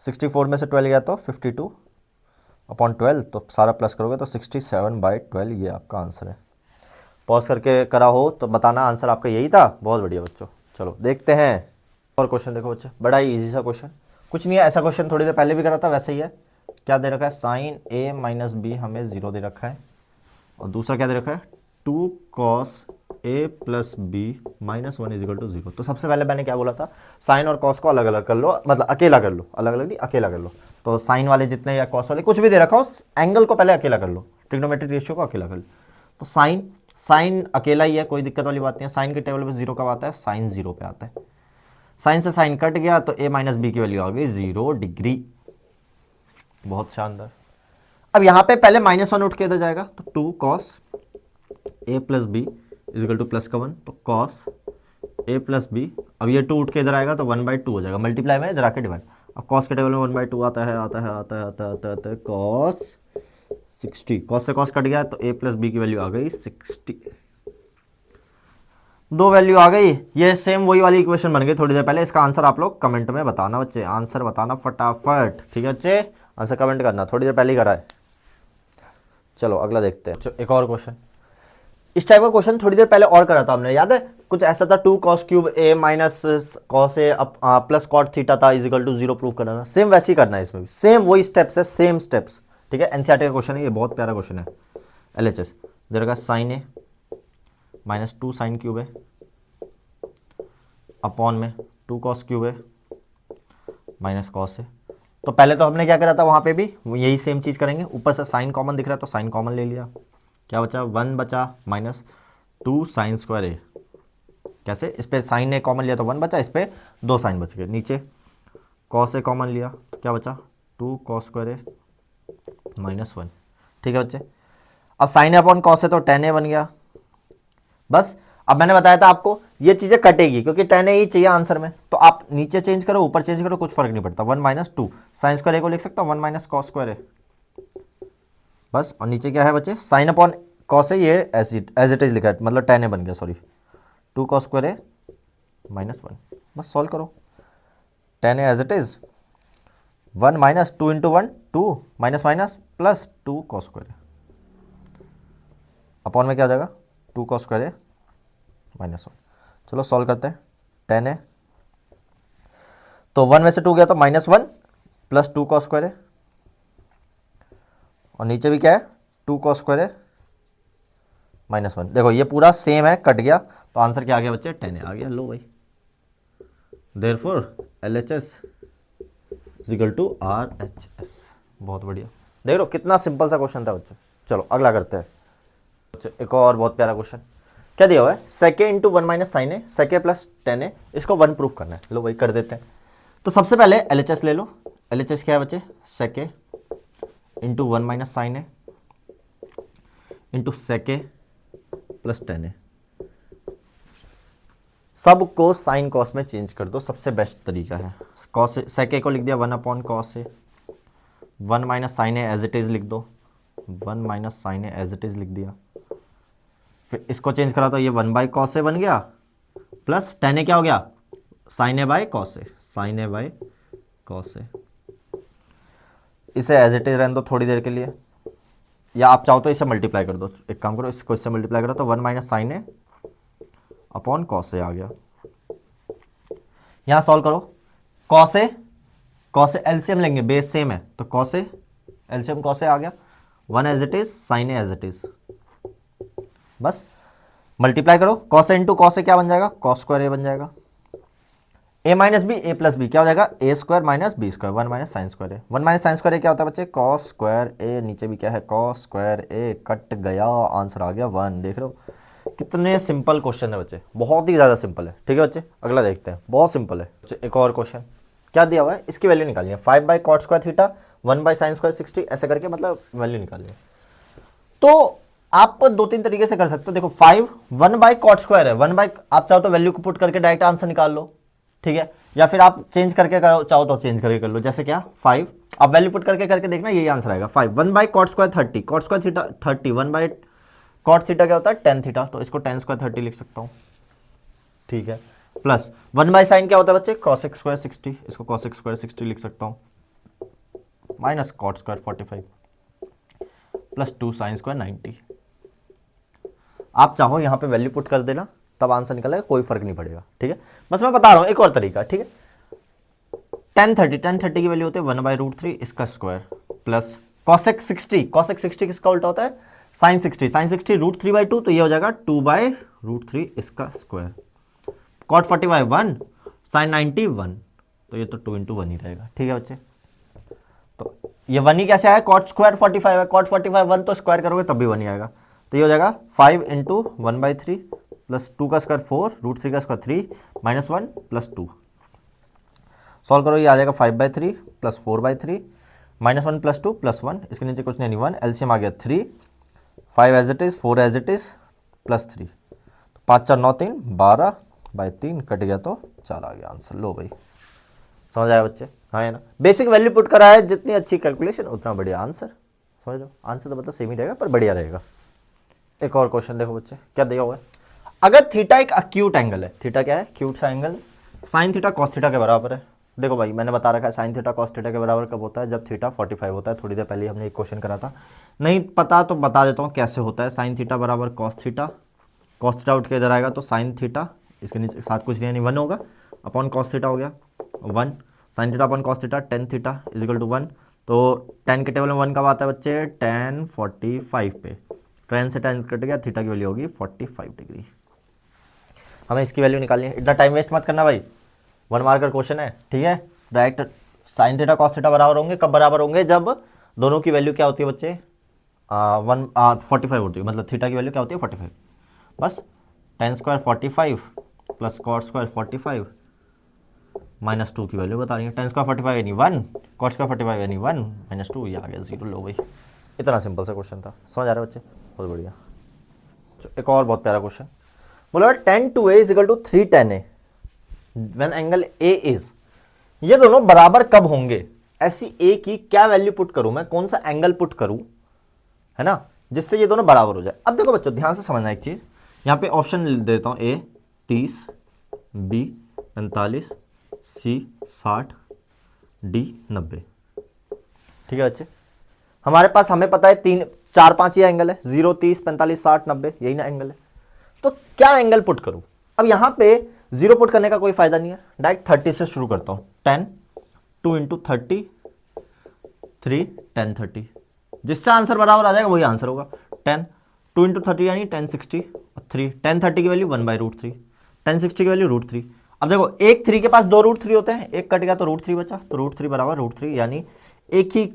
64 में से 12 गया तो 52 अपॉन 12, तो सारा प्लस करोगे तो 67/12, ये आपका आंसर है। पॉज करके करा हो तो बताना आंसर आपका यही था। बहुत बढ़िया बच्चों, चलो देखते हैं और क्वेश्चन। देखो बच्चे, बड़ा ही ईजी सा क्वेश्चन, कुछ नहीं है, ऐसा क्वेश्चन थोड़ी देर पहले भी करा था वैसे ही है। क्या दे रखा है, साइन ए माइनस बी हमें 0 दे रखा है, और दूसरा क्या दे रखा है, 2 cos A plus b minus 1 is equal to 0। तो सबसे पहले मैंने क्या बोला था, साइन और कॉस को अलग अलग कर लो, मतलब अकेला कर लो, अलग अलग नहीं अकेला कर लो। तो साइन वाले जितने या कॉस वाले कुछ भी दे रखा हो, एंगल को पहले अकेला कर लो, ट्रिग्नोमेट्रिक रेशियो को अकेला कर लो। तो साइन साइन अकेला ही है, कोई दिक्कत वाली बात नहीं है। साइन के टेबल पे 0 कब आता है, साइन 0 पे आता है। साइन से साइन कट गया तो a माइनस बी की वैल्यू आ गई 0 डिग्री। बहुत शानदार। अब यहां पे पहले -1 उठ के इधर जाएगा, तो 2 cos A plus B is equal to plus का 1, तो कॉस ए प्लस बी। अब ये 2 उठ के इधर आएगा तो 1/2 हो जाएगा, मल्टीप्लाई में इधर आके डिवाइड। अब कॉस के टेबल में 1/2 आता है, आता है, आता है, आता है, आता है, आता है, कॉस 60। कॉस से कॉस कट गया तो a प्लस बी की वैल्यू आ गई 60। दो वैल्यू आ गई, ये सेम वही वाली इक्वेशन बन गई थोड़ी देर पहले। इसका आंसर आप लोग कमेंट में बताना बच्चे, आंसर बताना फटाफट, ठीक है बच्चे, आंसर कमेंट करना, थोड़ी देर पहले ही करा है। चलो अगला देखते हैं, एक और क्वेश्चन। इस टाइप का क्वेश्चन थोड़ी देर पहले और करा था हमने, याद है, कुछ ऐसा था, 2 cos cube A minus cos A plus cot theta था इजिकल टू 0 प्रूव करना था। सेम वैसे ही करना है इसमें भी, सेम वही स्टेप्स है, सेम स्टेप्स, ठीक है। एनसीईआरटी का क्वेश्चन है ये, बहुत प्यारा क्वेश्चन है। एलएचएस दे रखा sign A minus 2 sine cube है अपॉन में 2 कॉस क्यूब है माइनस कॉस है। तो पहले तो हमने क्या करा था, वहाँ पे भी यही सेम चीज़ करेंगे। ऊपर से साइन कॉमन दिख रहा है तो साइन कॉमन ले लिया, क्या बचा, 1 बचा माइनस 2 साइन स्क्वायर ए। कैसे, इस पर साइन ए कॉमन लिया तो 1 बचा, इस पर 2 साइन बच गए। नीचे कॉस ए कॉमन लिया तो क्या बचा, 2 कॉस स्क्वायर ए माइनस 1, ठीक है बच्चे। अब साइन ए अपॉन कॉस ए तो tan ए बन गया। बस अब मैंने बताया था आपको ये चीजें कटेगी क्योंकि tan ए ही चाहिए आंसर में, तो आप नीचे चेंज करो ऊपर चेंज करो कुछ फर्क नहीं पड़ता। 1 माइनस 2 साइन स्क्वायर ए को लिख सकता हूँ 1 माइनस कॉस स्क्वायर ए, बस। और नीचे क्या है बच्चे, साइन अपॉन कॉस ए, ये एज इट इज लिखा है, मतलब tan ए बन गया, सॉरी, 2 कॉस स्क्वायर ए माइनस 1। बस सॉल्व करो, tan a as it is 1 minus 2 into 1 2 minus minus plus 2 cos square A upon में क्या हो जाएगा, 2 कॉस स्क्वायर ए माइनस 1। चलो सॉल्व करते हैं, tan ए तो 1 में से 2 गया तो -1 प्लस 2 कॉस स्क्वायर ए, और नीचे भी क्या है, 2 कॉस स्क्वायर ए माइनस 1। देखो ये पूरा सेम है, कट गया, तो आंसर क्या आ गया बच्चे, tan ए आ गया। लो भाई, therefore LHS is equal to RHS। बहुत बढ़िया, देख लो कितना सिंपल सा क्वेश्चन था बच्चे। चलो अगला करते हैं बच्चे, एक और बहुत प्यारा क्वेश्चन। क्या दिया हुआ है, सेके इंटू 1 माइनस साइन ए, सेके प्लस tan ए, इसको 1 प्रूफ करना है। लो भाई कर देते हैं। तो सबसे पहले LHS ले लो। LHS क्या है बच्चे, सेके इंटू 1 माइनस साइन ए इंटू सेके प्लस tan ए। सबको साइन कॉस में चेंज कर दो, सबसे बेस्ट तरीका है। कॉस सेके को लिख दिया 1 upon cos a, 1 minus sine a as it is लिख दो, 1 minus sine a as it is लिख दिया। फिर इसको चेंज करा तो ये 1 बाई कॉस ए बन गया, प्लस tan ए क्या हो गया, sine A by cos A, sine A by cos A. इसे एज इट इज रहने दो थोड़ी देर के लिए, या आप चाहो तो इसे मल्टीप्लाई कर दो। एक काम करो, इसको इससे मल्टीप्लाई करो तो 1 minus sine a upon cos a आ गया। यहां सॉल्व करो, कॉस ए एलसीएम लेंगे, बेस सेम है, तो cos a LCM cos a आ गया, 1 as it is sine a as it is. बस मल्टीप्लाई करो, cos a into cos a क्या बन जाएगा, कॉस स्क्वायर ए बन जाएगा। A minus B A plus b क्या हो जाएगा, a square minus B square, 1 minus sine square A. 1 minus sine square A क्या होता है बच्चे, कॉस स्क्वायर ए। नीचे भी क्या है, कॉस स्क्वायर ए, कट गया, आंसर आ गया 1। देख रहे हो कितने सिंपल क्वेश्चन है बच्चे, बहुत ही ज़्यादा सिंपल है, ठीक है बच्चे। अगला देखते हैं, बहुत सिंपल है बच्चे। एक और क्वेश्चन क्या दिया हुआ है, इसकी वैल्यू निकालिए, 5 by cot square theta 1 by sine square 60, ऐसे करके मतलब वैल्यू निकालिए। तो आप 2-3 तरीके से कर सकते हो। देखो 5 1 बाई कॉट स्क्वायर है, 1 बाई, आप चाहो तो वैल्यू को पुट करके डायरेक्ट आंसर निकाल लो, ठीक है, या फिर आप चेंज करके करो, चाहो तो चेंज करके कर लो। जैसे क्या 5 आप वैल्यू पुट करके देखना, यही आंसर आएगा 5। 1 by cot square 30, cot square theta 30, 1 by cot theta क्या होता है, tan थीटा, तो इसको tan स्क्वायर 30 लिख सकता हूँ, ठीक है, प्लस 1 बाई साइन क्या होता है बच्चे, cosec स्क्वायर 60, इसको cosec स्क्वायर 60 लिख सकता हूँ, minus cot square 45 plus 2 sine square 90। आप चाहो यहाँ पे वैल्यू पुट कर देना, तब आंसर निकलेगा, कोई फर्क नहीं पड़ेगा, ठीक है। बस मैं बता रहा हूँ एक और तरीका, ठीक है। 1030 की वैल्यू होती है 1/√3 इसका स्क्वायर प्लस cosec 60 किसका उल्टा होता है, sin 60 √3/2, तो ये हो जाएगा 2/√3 इसका स्क्वायर। cot 45 1, sin 90 1, तो ये तो 2 × 1 ही रहेगा, ठीक है बच्चे। तो ये 1 ही कैसे आया, cot स्क्वायर 45 है, cot 45 1 तो स्क्वायर करोगे तब भी 1 ही आएगा, तो ये हो जाएगा 5 × 1/3 प्लस 2 का स्क्वायर 4, √3 का स्क्वायर 3 -1 प्लस 2। सॉल्व करो, ये आ जाएगा 5/3 प्लस 4/3 -1 प्लस 2 प्लस 1, इसके नीचे कुछ नहीं 1, एलसीएम आ गया 3, 5 as it is, 4 as it is plus 3, 5 4 9 3 12/3 cut गया तो 4 आ गया आंसर। लो भाई, समझ आया बच्चे, हाँ है ना। बेसिक वैल्यू पुट करा है, जितनी अच्छी कैलकुलेशन उतना बढ़िया आंसर। समझ लो, आंसर तो मतलब सेम ही रहेगा पर बढ़िया रहेगा। एक और क्वेश्चन देखो बच्चे, क्या दिया हुआ है, अगर थीटा एक अक्यूट एंगल है, थीटा क्या है, क्यूट सा angle, sign theta cos theta के बराबर है। देखो भाई मैंने बता रखा है साइन थीटा कॉस थीटा के बराबर कब होता है, जब थीटा 45 होता है। थोड़ी देर पहले हमने एक क्वेश्चन करा था, नहीं पता तो बता देता हूँ कैसे होता है। साइन थीटा बराबर कॉस थीटा उठ के इधर आएगा तो साइन थीटा, इसके नीचे साथ कुछ नहीं 1 होगा, अपॉन कॉस थीटा हो गया 1, sine theta upon cos theta tan theta is equal to 1, तो 10 के टेबल में 1 कब आता है बच्चे, 10 45 पे, 10 से 10 कट गया, थीटा की वैल्यू होगी 45 डिग्री। हमें इसकी वैल्यू निकालनी है, इतना टाइम वेस्ट मत करना भाई, 1 मार्कर क्वेश्चन है, ठीक है। Direct sine theta cos theta बराबर होंगे, कब बराबर होंगे, जब दोनों की वैल्यू क्या होती है बच्चे, 45 होती है, मतलब थीटा की वैल्यू क्या होती है 45। बस tan square 45 plus cot square 45 -2 की वैल्यू बता रही है। tan स्क्वायर 45 यानी 1, कॉट स्क्वायर 45 यानी 1 -2, ये आ गया 0। लो भाई, इतना सिंपल सा क्वेश्चन था, समझ आ रहा है बच्चे, बहुत बढ़िया। एक और बहुत प्यारा क्वेश्चन बोला, tan 2a = 3 tan a when angle a is, ये दोनों बराबर कब होंगे, ऐसी a की क्या वैल्यू पुट करूं मैं, कौन सा एंगल पुट करूं, है ना, जिससे ये दोनों बराबर हो जाए। अब देखो बच्चों ध्यान से समझना एक चीज, यहां पे ऑप्शन दे देता हूं, a 30, b 45, c 60, d 90, ठीक है बच्चे। हमारे पास, हमें पता है 3 4 5 ये एंगल है, 0 30 45 60 90, यही ना एंगल है। तो क्या एंगल पुट करूं, अब यहां पे 0 पुट करने का कोई फायदा नहीं है, डायरेक्ट 30 से शुरू करता हूं, 10 2 × 30 3 10 30, जिससे आंसर बराबर आ जाएगा वही आंसर होगा। 10 2 × 30 यानी 10 60 और 3 10 30 की वैल्यू 1/√3, 10 60 की वैल्यू √3। अब देखो एक 3 के पास 2 √3 होते हैं, एक कट गया तो √3 बचा, तो √3 बराबर √3, यानी एक ही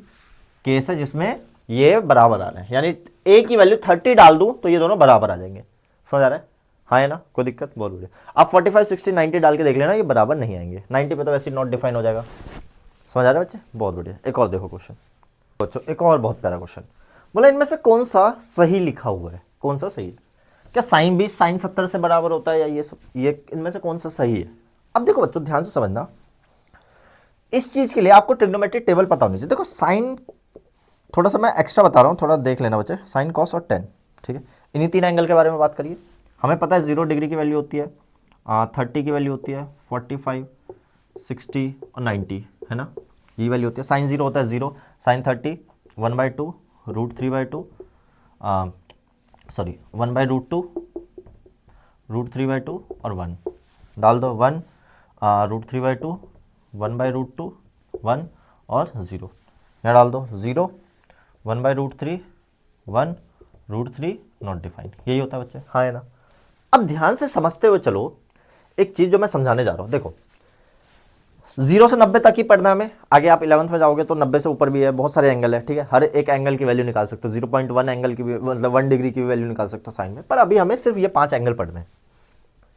केस है जिसमें ये बराबर आ रहे हैं, यानी a की वैल्यू 30 डाल दूं तो ये दोनों बराबर आ जाएंगे। समझ आ रहा है, हाँ है ना, कोई दिक्कत, बहुत बढ़िया। आप 45 60 90 डाल के देख लेना, ये बराबर नहीं आएंगे, 90 पे तो वैसे नॉट डिफाइन हो जाएगा। समझ आ रहा है बच्चे, बहुत बढ़िया। एक और देखो क्वेश्चन बच्चों, एक और बहुत प्यारा क्वेश्चन बोला, इनमें से कौन सा सही लिखा हुआ है, कौन सा सही है, क्या साइन 20 साइन 70 से बराबर होता है, या ये सब, ये इनमें से कौन सा सही है। अब देखो बच्चों ध्यान से समझना, इस चीज के लिए आपको ट्रिग्नोमेट्रिक टेबल पता होनी चाहिए। देखो साइन, थोड़ा सा मैं एक्स्ट्रा बता रहा हूँ, थोड़ा देख लेना बच्चे, साइन कॉस और टेन, ठीक है। इन्हीं 3 एंगल के बारे में बात करिए। हमें पता है 0 डिग्री की वैल्यू होती है 30 की वैल्यू होती है 45 60 और 90, है ना, ये वैल्यू होती है। साइन 0 होता है 0, साइन 30 1/2 √3/2, सॉरी 1/√2 √3/2 और 1 डाल दो, 1 √3/2 1/√2 1 और 0, यहाँ डाल दो 0 1/√3 1 √3 नॉट डिफाइंड, यही होता है बच्चे, हाँ है ना। अब ध्यान से समझते हुए चलो, एक चीज जो मैं समझाने जा रहा हूं, देखो 0 से 90 तक ही पढ़ना हमें, आगे आप 11th में जाओगे तो 90 से ऊपर भी है, बहुत सारे एंगल है, ठीक है। हर एक एंगल की वैल्यू निकाल सकते हो, 0.1 एंगल की भी, मतलब 1 डिग्री की भी वैल्यू निकाल सकते हो साइन में, पर अभी हमें सिर्फ ये 5 एंगल पढ़ने हैं,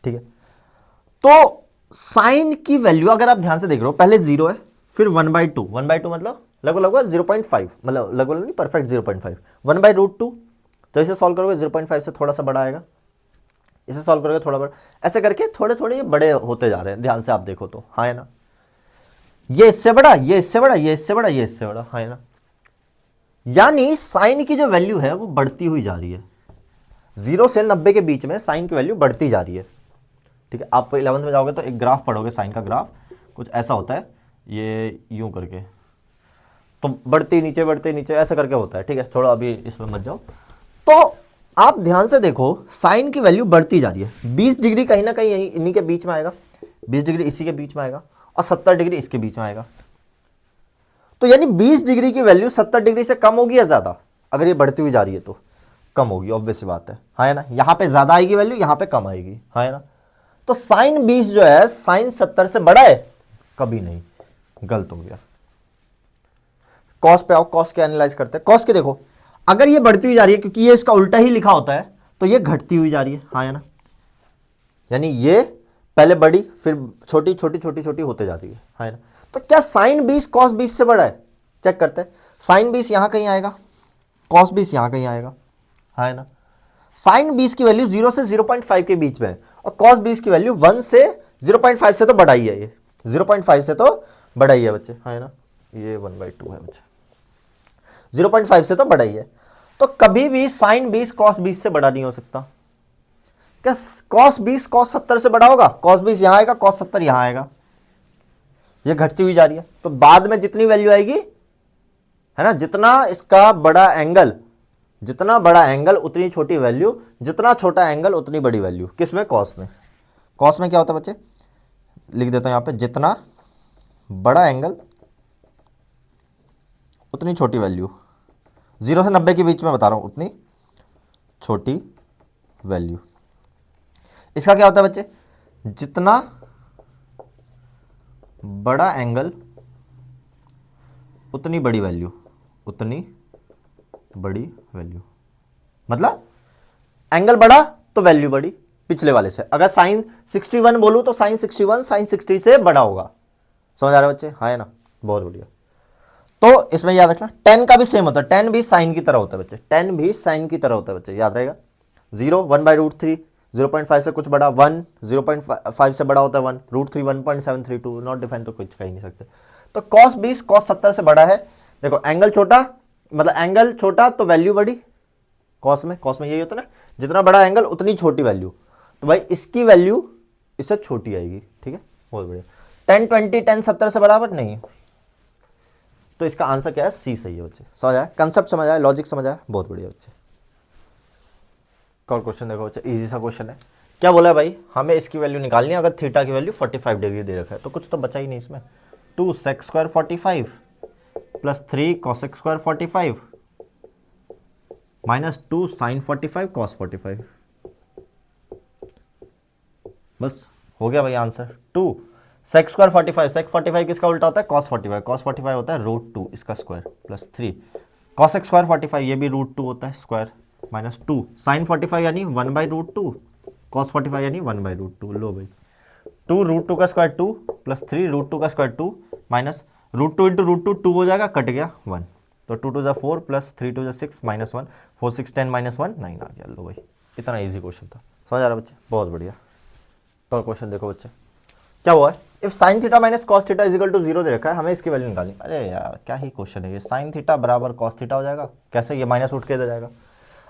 ठीक है। तो साइन की वैल्यू अगर आप ध्यान से देख रहे हो, पहले 0 है, फिर 1/2 मतलब लगभग 0.5, मतलब लगभग नहीं, परफेक्ट 0.5, 1/√2, तो इसे सॉल्व करोगे 0.5 से थोड़ा सा बड़ा आएगा, इसे सॉल्व करोगे थोड़ा बड़ा, ऐसे करके थोड़े थोड़े ये बड़े होते जा रहे हैं, ध्यान से आप देखो तो, हाँ है ना। ये इससे बड़ा, ये इससे बड़ा, ये इससे बड़ा, ये इससे बड़ा, हाँ है ना। यानी साइन की जो वैल्यू है वो बढ़ती हुई जा रही है, 0 से 90 के बीच में साइन की वैल्यू बढ़ती जा रही है, ठीक है। आप 11th में जाओगे तो एक ग्राफ पढ़ोगे, साइन का ग्राफ कुछ ऐसा होता है, ये यूं करके, तो बढ़ते नीचे ऐसा करके होता है, ठीक है। छोड़ो अभी इसमें मत जाओ। तो आप ध्यान से देखो साइन की वैल्यू बढ़ती जा रही है, 20 डिग्री कहीं ना कहीं इन्हीं के बीच में आएगा, 20 डिग्री इसी के बीच में आएगा और 70 डिग्री इसके बीच में आएगा। तो यानी 20 डिग्री की वैल्यू 70 डिग्री से कम होगी या ज्यादा? अगर ये बढ़ती हुई जा रही है तो कम होगी, ऑब्वियस बात है, हाँ है ना। यहां पे ज्यादा आएगी वैल्यू, यहां पे कम आएगी, हाँ है ना। तो साइन 20 जो है साइन 70 से बड़ा है? कभी नहीं, गलत हो गया। कॉस पे आओ, कॉस के एनालाइज करते हैं। कॉस के देखो, अगर ये बढ़ती हुई जा रही है, क्योंकि ये इसका उल्टा ही लिखा होता है, तो ये घटती हुई जा रही है, हाँ है ना। यानी ये पहले बड़ी फिर छोटी छोटी छोटी छोटी होते जा रही है, हाँ है ना। तो क्या साइन 20 कॉस 20 से बड़ा है? चेक करते हैं। साइन 20 यहां कहीं आएगा, कॉस 20 यहां कहीं आएगा, हाँ है ना। साइन 20 की वैल्यू 0 से 0.5 के बीच में है और कॉस 20 की वैल्यू 1 से 0.5 से तो बड़ा ही है, ये 0.5 से तो बड़ा ही है बच्चे, हाँ है ना। ये 1/2 है बच्चे, 0.5 से तो बड़ा ही है। तो कभी भी साइन 20 कॉस 20 से बड़ा नहीं हो सकता। क्या कॉस 20 कॉस 70 से बड़ा होगा? कॉस 20 यहां आएगा, कॉस 70 यहां आएगा, ये घटती हुई जा रही है। तो बाद में जितनी वैल्यू आएगी, है ना, जितना इसका बड़ा एंगल, जितना बड़ा एंगल उतनी छोटी वैल्यू, जितना छोटा एंगल उतनी बड़ी वैल्यू। किस में? कॉस में। कॉस में क्या होता है बच्चे? लिख देता हूं यहां पे, जितना बड़ा एंगल उतनी छोटी वैल्यू, 0 से 90 के बीच में बता रहा हूं, उतनी छोटी वैल्यू। इसका क्या होता है बच्चे? जितना बड़ा एंगल उतनी बड़ी वैल्यू, उतनी बड़ी वैल्यू। मतलब एंगल बढ़ा तो वैल्यू बढ़ी पिछले वाले से। अगर साइन 61 बोलूं तो साइन 61 साइन 60 से बड़ा होगा। समझ आ रहा है बच्चे? हाँ है ना, बहुत बढ़िया। तो इसमें याद रखना टेन का भी सेम होता है, टेन भी साइन की तरह होता है बच्चे, टेन भी साइन की तरह होता है बच्चे, याद रहेगा। 0 1/√3, 0.5 से कुछ बड़ा 1, 0.5 से बड़ा होता है 1, √3 1.732, नॉट डिफाइन तो कुछ कह ही नहीं सकते। तो cos 20 cos 70 से बड़ा है। देखो एंगल छोटा, मतलब एंगल छोटा तो वैल्यू बड़ी। कॉस में यही होता है ना, जितना बड़ा एंगल उतनी छोटी वैल्यू। तो भाई इसकी वैल्यू इससे छोटी आएगी, ठीक है, बहुत बढ़िया। 10 20 10 70 से बराबर नहीं, तो इसका आंसर क्या है? सी सही है बच्चे। समझ आया? कंसेप्ट समझ आया, लॉजिक समझ आया, बहुत बढ़िया बच्चे। और क्वेश्चन देखो बच्चे, इजी सा क्वेश्चन है। क्या बोला है भाई? हमें इसकी वैल्यू निकालनी है। अगर थीटा की वैल्यू 45 डिग्री दे रखा है तो कुछ तो बचा ही नहीं इसमें। 2 sec square 45 plus 3 cosec square 45 minus 2 sin 45 cos 45। बस हो गया भाई आंसर। 2 sec स्क्वायर 45, sec 45 किसका उल्टा होता है? cos 45, cos 45 होता है √2 इसका स्क्वायर, प्लस 3 cosec स्क्वायर 45 ये भी √2 होता है स्क्वायर, माइनस 2 sin 45 यानी 1/√2, cos 45 यानी 1/√2। लो भाई, 2 √2 का स्क्वायर 2 प्लस 3 √2 का स्क्वायर 2 माइनस √2 इंटू √2 2 हो जाएगा, कट गया 1। तो 2 2 4 प्लस 3 2 6 माइनस 1, 4 6 10 माइनस 1 9 आ गया। लो भाई, इतना इजी क्वेश्चन था। समझ आ रहा बच्चे? बहुत बढ़िया। तो क्वेश्चन देखो बच्चे, क्या हुआ है? If sine theta minus cos theta is equal to 0 दे रखा है, हमें इसकी वैल्यू निकालनी। अरे यार क्या ही क्वेश्चन है ये, साइन थीटा बराबर कॉस थीटा हो जाएगा कैसे? ये माइनस उठ के दे जाएगा।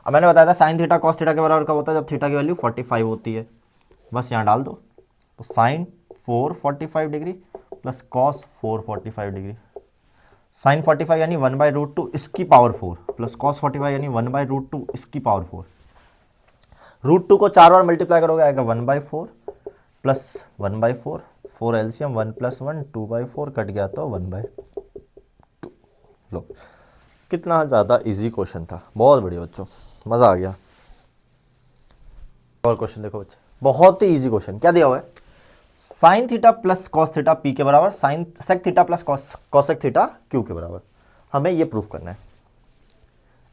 अब मैंने बताया था साइन थीटा कॉस थीटा के बराबर कब होता है? जब थीटा की वैल्यू 45 होती है। बस यहाँ डाल दो, तो sine 445 degree plus cos 445 degree. Sine 45 यानी 1/√2 इसकी पावर 4 प्लस कॉस 45 यानी 1/√2 इसकी पावर 4। √2 को 4 बार मल्टीप्लाई करोगे आएगा 1/4 प्लस 1/4, 4 एलसीएम 1 + 1 2/4 कट गया तो 1/2। लो, कितना ज़्यादा इजी क्वेश्चन था, बहुत बढ़िया बच्चों, मज़ा आ गया। और क्वेश्चन देखो बच्चे, बहुत ही इजी क्वेश्चन। क्या दिया हुआ है? Sine theta plus cos theta P के बराबर, sine sec theta plus cosec theta Q के बराबर। हमें ये प्रूफ करना है।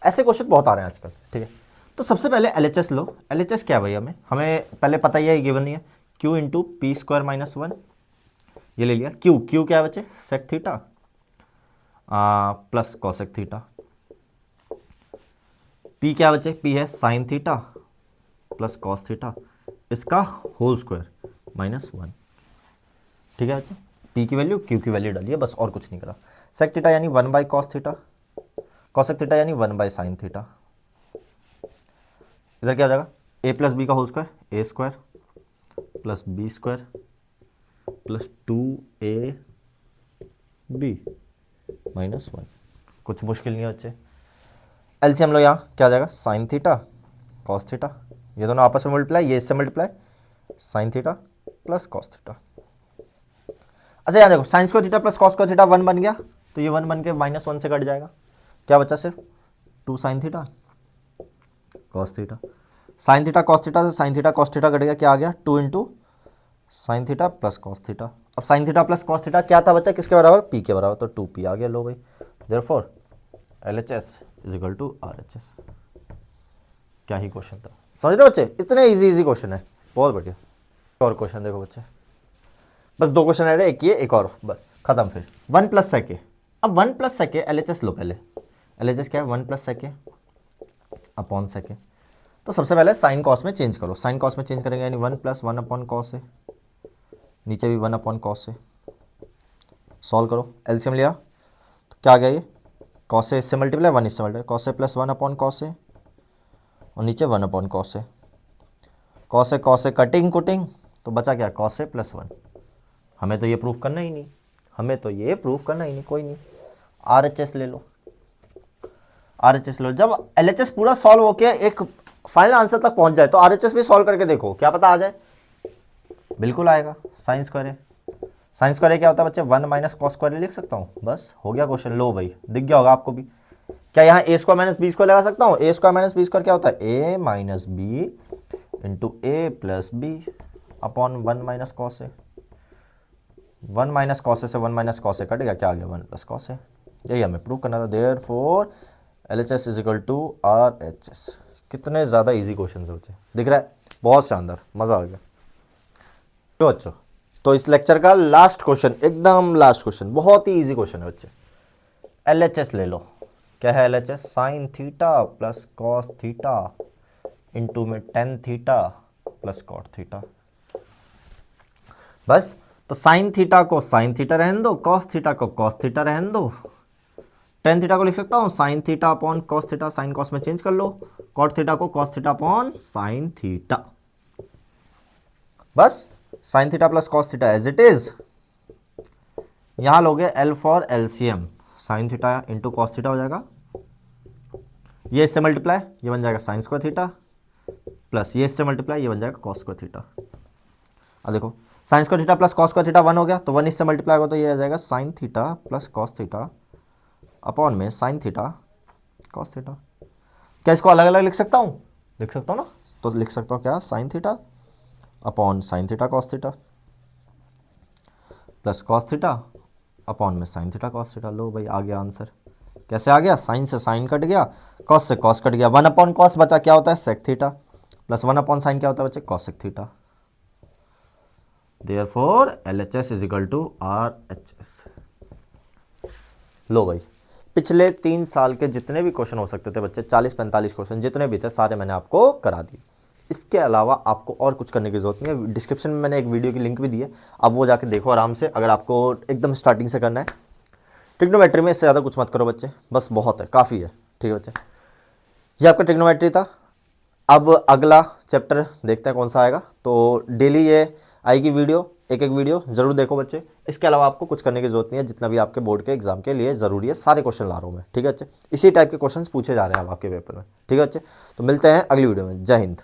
ऐसे क्वेश्चन बहुत आ रहे हैं आजकल, ठीक है। तो सबसे पहले एलएचएस लो। एलएचएस क्या है भाई? हमें पहले पता ही है, गिवन नहीं है, Q into P square minus 1, ये ले लिया। क्यू क्या है बच्चे? Sec theta plus cosec theta. P क्या है बच्चे? पी है sine theta plus cos theta, इसका होल स्क्वायर माइनस 1। ठीक है बच्चे, पी की वैल्यू क्यू की वैल्यू डालिए, बस और कुछ नहीं करा। सेक थीटा यानी 1/cos थीटा, कॉसेक थीटा यानी 1/sin थीटा। इधर क्या हो जाएगा? ए प्लस बी का whole square, A square plus B square plus 2ab -1। कुछ मुश्किल नहीं है बच्चे। एलसीएम लो, यहाँ क्या आ जाएगा? साइन थीटा कॉस थीटा, ये दोनों आपस में मल्टीप्लाई, ये इससे multiply, sign theta plus cos theta. अच्छा यहाँ देखो sine square theta plus cos square theta 1 बन गया, तो ये 1 बन के -1 से कट जाएगा, क्या बचा सिर्फ 2 sine theta cos theta. Sine theta cos theta से sine theta cos theta cut गया, क्या आ गया 2 into sine theta plus cos theta. अब sine theta plus cos theta क्या था बच्चा, किसके बराबर, पी के बराबर, तो 2p आ गया। लो भाई, therefore LHS is equal to RHS। क्या ही क्वेश्चन था, समझ रहे बच्चे, इतने इजी क्वेश्चन है, बहुत बढ़िया। और क्वेश्चन देखो बच्चे, बस 2 क्वेश्चन है, एक ये एक और, बस खत्म। फिर 1 प्लस सेके, अब 1 प्लस सेके LHS लो पहले। LHS क्या है, 1 प्लस सेके अपॉन सेके। तो सबसे पहले साइन कॉस में चेंज करो, साइन कॉस में चेंज करेंगे यानी 1 प्लस 1 अपॉन कॉस है, नीचे भी 1 अपॉन कॉस है। सॉल्व करो, एलसीएम लिया तो क्या आ गया, ये कॉस से इससे मल्टीप्लाई, 1 इससे मल्टीप्लाई, कॉस से प्लस 1 अपॉन कॉस है और नीचे 1 अपॉन कॉस है। कॉस से कटिंग कुटिंग, तो बचा क्या, कॉस से प्लस 1। हमें तो ये प्रूफ करना ही नहीं, कोई नहीं। RHS ले लो, RHS लो। जब LHS पूरा सॉल्व होके एक फाइनल आंसर तक पहुंच जाए तो RHS भी सॉल्व करके देखो, क्या पता आ जाए, बिल्कुल आएगा। साइन स्क्वायर क्या होता है बच्चे, 1 माइनस कॉस स्क्वायर लिख सकता हूँ, बस हो गया क्वेश्चन। लो भाई, दिख गया होगा आपको भी। क्या यहाँ a square minus B square लगा सकता हूँ, a square minus B square क्या होता है, a minus B into A plus B upon 1 minus cos है। 1 माइनस कॉस से 1 माइनस कॉस कट गया, क्या आ गया 1 प्लस कॉस है। यही हमें प्रूव करना था। Therefore LHS is equal to RHS। कितने ज़्यादा इजी क्वेश्चन है बच्चे, दिख रहा है, बहुत शानदार, मज़ा आ गया। तो बच्चों, तो इस लेक्चर का लास्ट क्वेश्चन, एकदम लास्ट क्वेश्चन, बहुत ही इजी क्वेश्चन है बच्चे। LHS ले लो, क्या है LHS, sine theta plus cos theta into में tan theta plus cot theta. बस, तो साइन थीटा को साइन थीटा रहने दो, कॉस थीटा को कॉस थीटा रहने दो, टेन थीटा को लिख सकता हूँ sine theta upon cos theta, sine cos में चेंज कर लो, कॉट थीटा को cos theta upon sine theta. बस, sine theta plus cos theta as it is. यहां लोगे L for LCM, sign theta into cos theta हो जाएगा, ये इससे मल्टीप्लाई, ये बन जाएगा साइन स्क्वायर थीटा, प्लस ये इससे मल्टीप्लाई, ये बन जाएगा कॉस स्क्वायर थीटा। अब देखो sine square theta plus cos square theta 1 हो गया, तो 1 इससे मल्टीप्लाई होगा तो ये आ जाएगा sine theta plus cos theta upon में साइन थीटा कॉस थीटा। क्या इसको अलग अलग लिख सकता हूँ, लिख सकता हूँ ना, तो लिख सकता हूँ क्या, sine theta upon sine theta cos theta plus cos theta upon में साइन थीटा कॉस थीटा। लो भाई, आ गया आंसर। कैसे आ गया, साइन से साइन कट गया, कॉस से कॉस कट गया, 1 अपॉन कॉस बचा, क्या होता है sec theta, plus 1 upon sine क्या होता है बच्चे, cosec theta. Therefore LHS is equal to RHS। लो भाई, पिछले 3 साल के जितने भी क्वेश्चन हो सकते थे बच्चे, 40-45 क्वेश्चन जितने भी थे, सारे मैंने आपको करा दिए। इसके अलावा आपको और कुछ करने की जरूरत नहीं है। डिस्क्रिप्शन में मैंने एक वीडियो की लिंक भी दी है, अब वो जाके देखो आराम से, अगर आपको एकदम स्टार्टिंग से करना है। ट्रिग्नोमेट्री में इससे ज़्यादा कुछ मत करो बच्चे, बस बहुत है, काफ़ी है, ठीक है बच्चे। ये आपका ट्रिग्नोमेट्री था। अब अगला चैप्टर देखते हैं कौन सा आएगा, तो डेली ये आएगी वीडियो, एक वीडियो जरूर देखो बच्चे। इसके अलावा आपको कुछ करने की जरूरत नहीं है, जितना भी आपके बोर्ड के एग्जाम के लिए ज़रूरी है सारे क्वेश्चन ला रहा हूँ मैं, ठीक है बच्चे। इसी टाइप के क्वेश्चन पूछे जा रहे हैं अब आपके पेपर में, ठीक है बच्चे। तो मिलते हैं अगली वीडियो में, जय हिंद।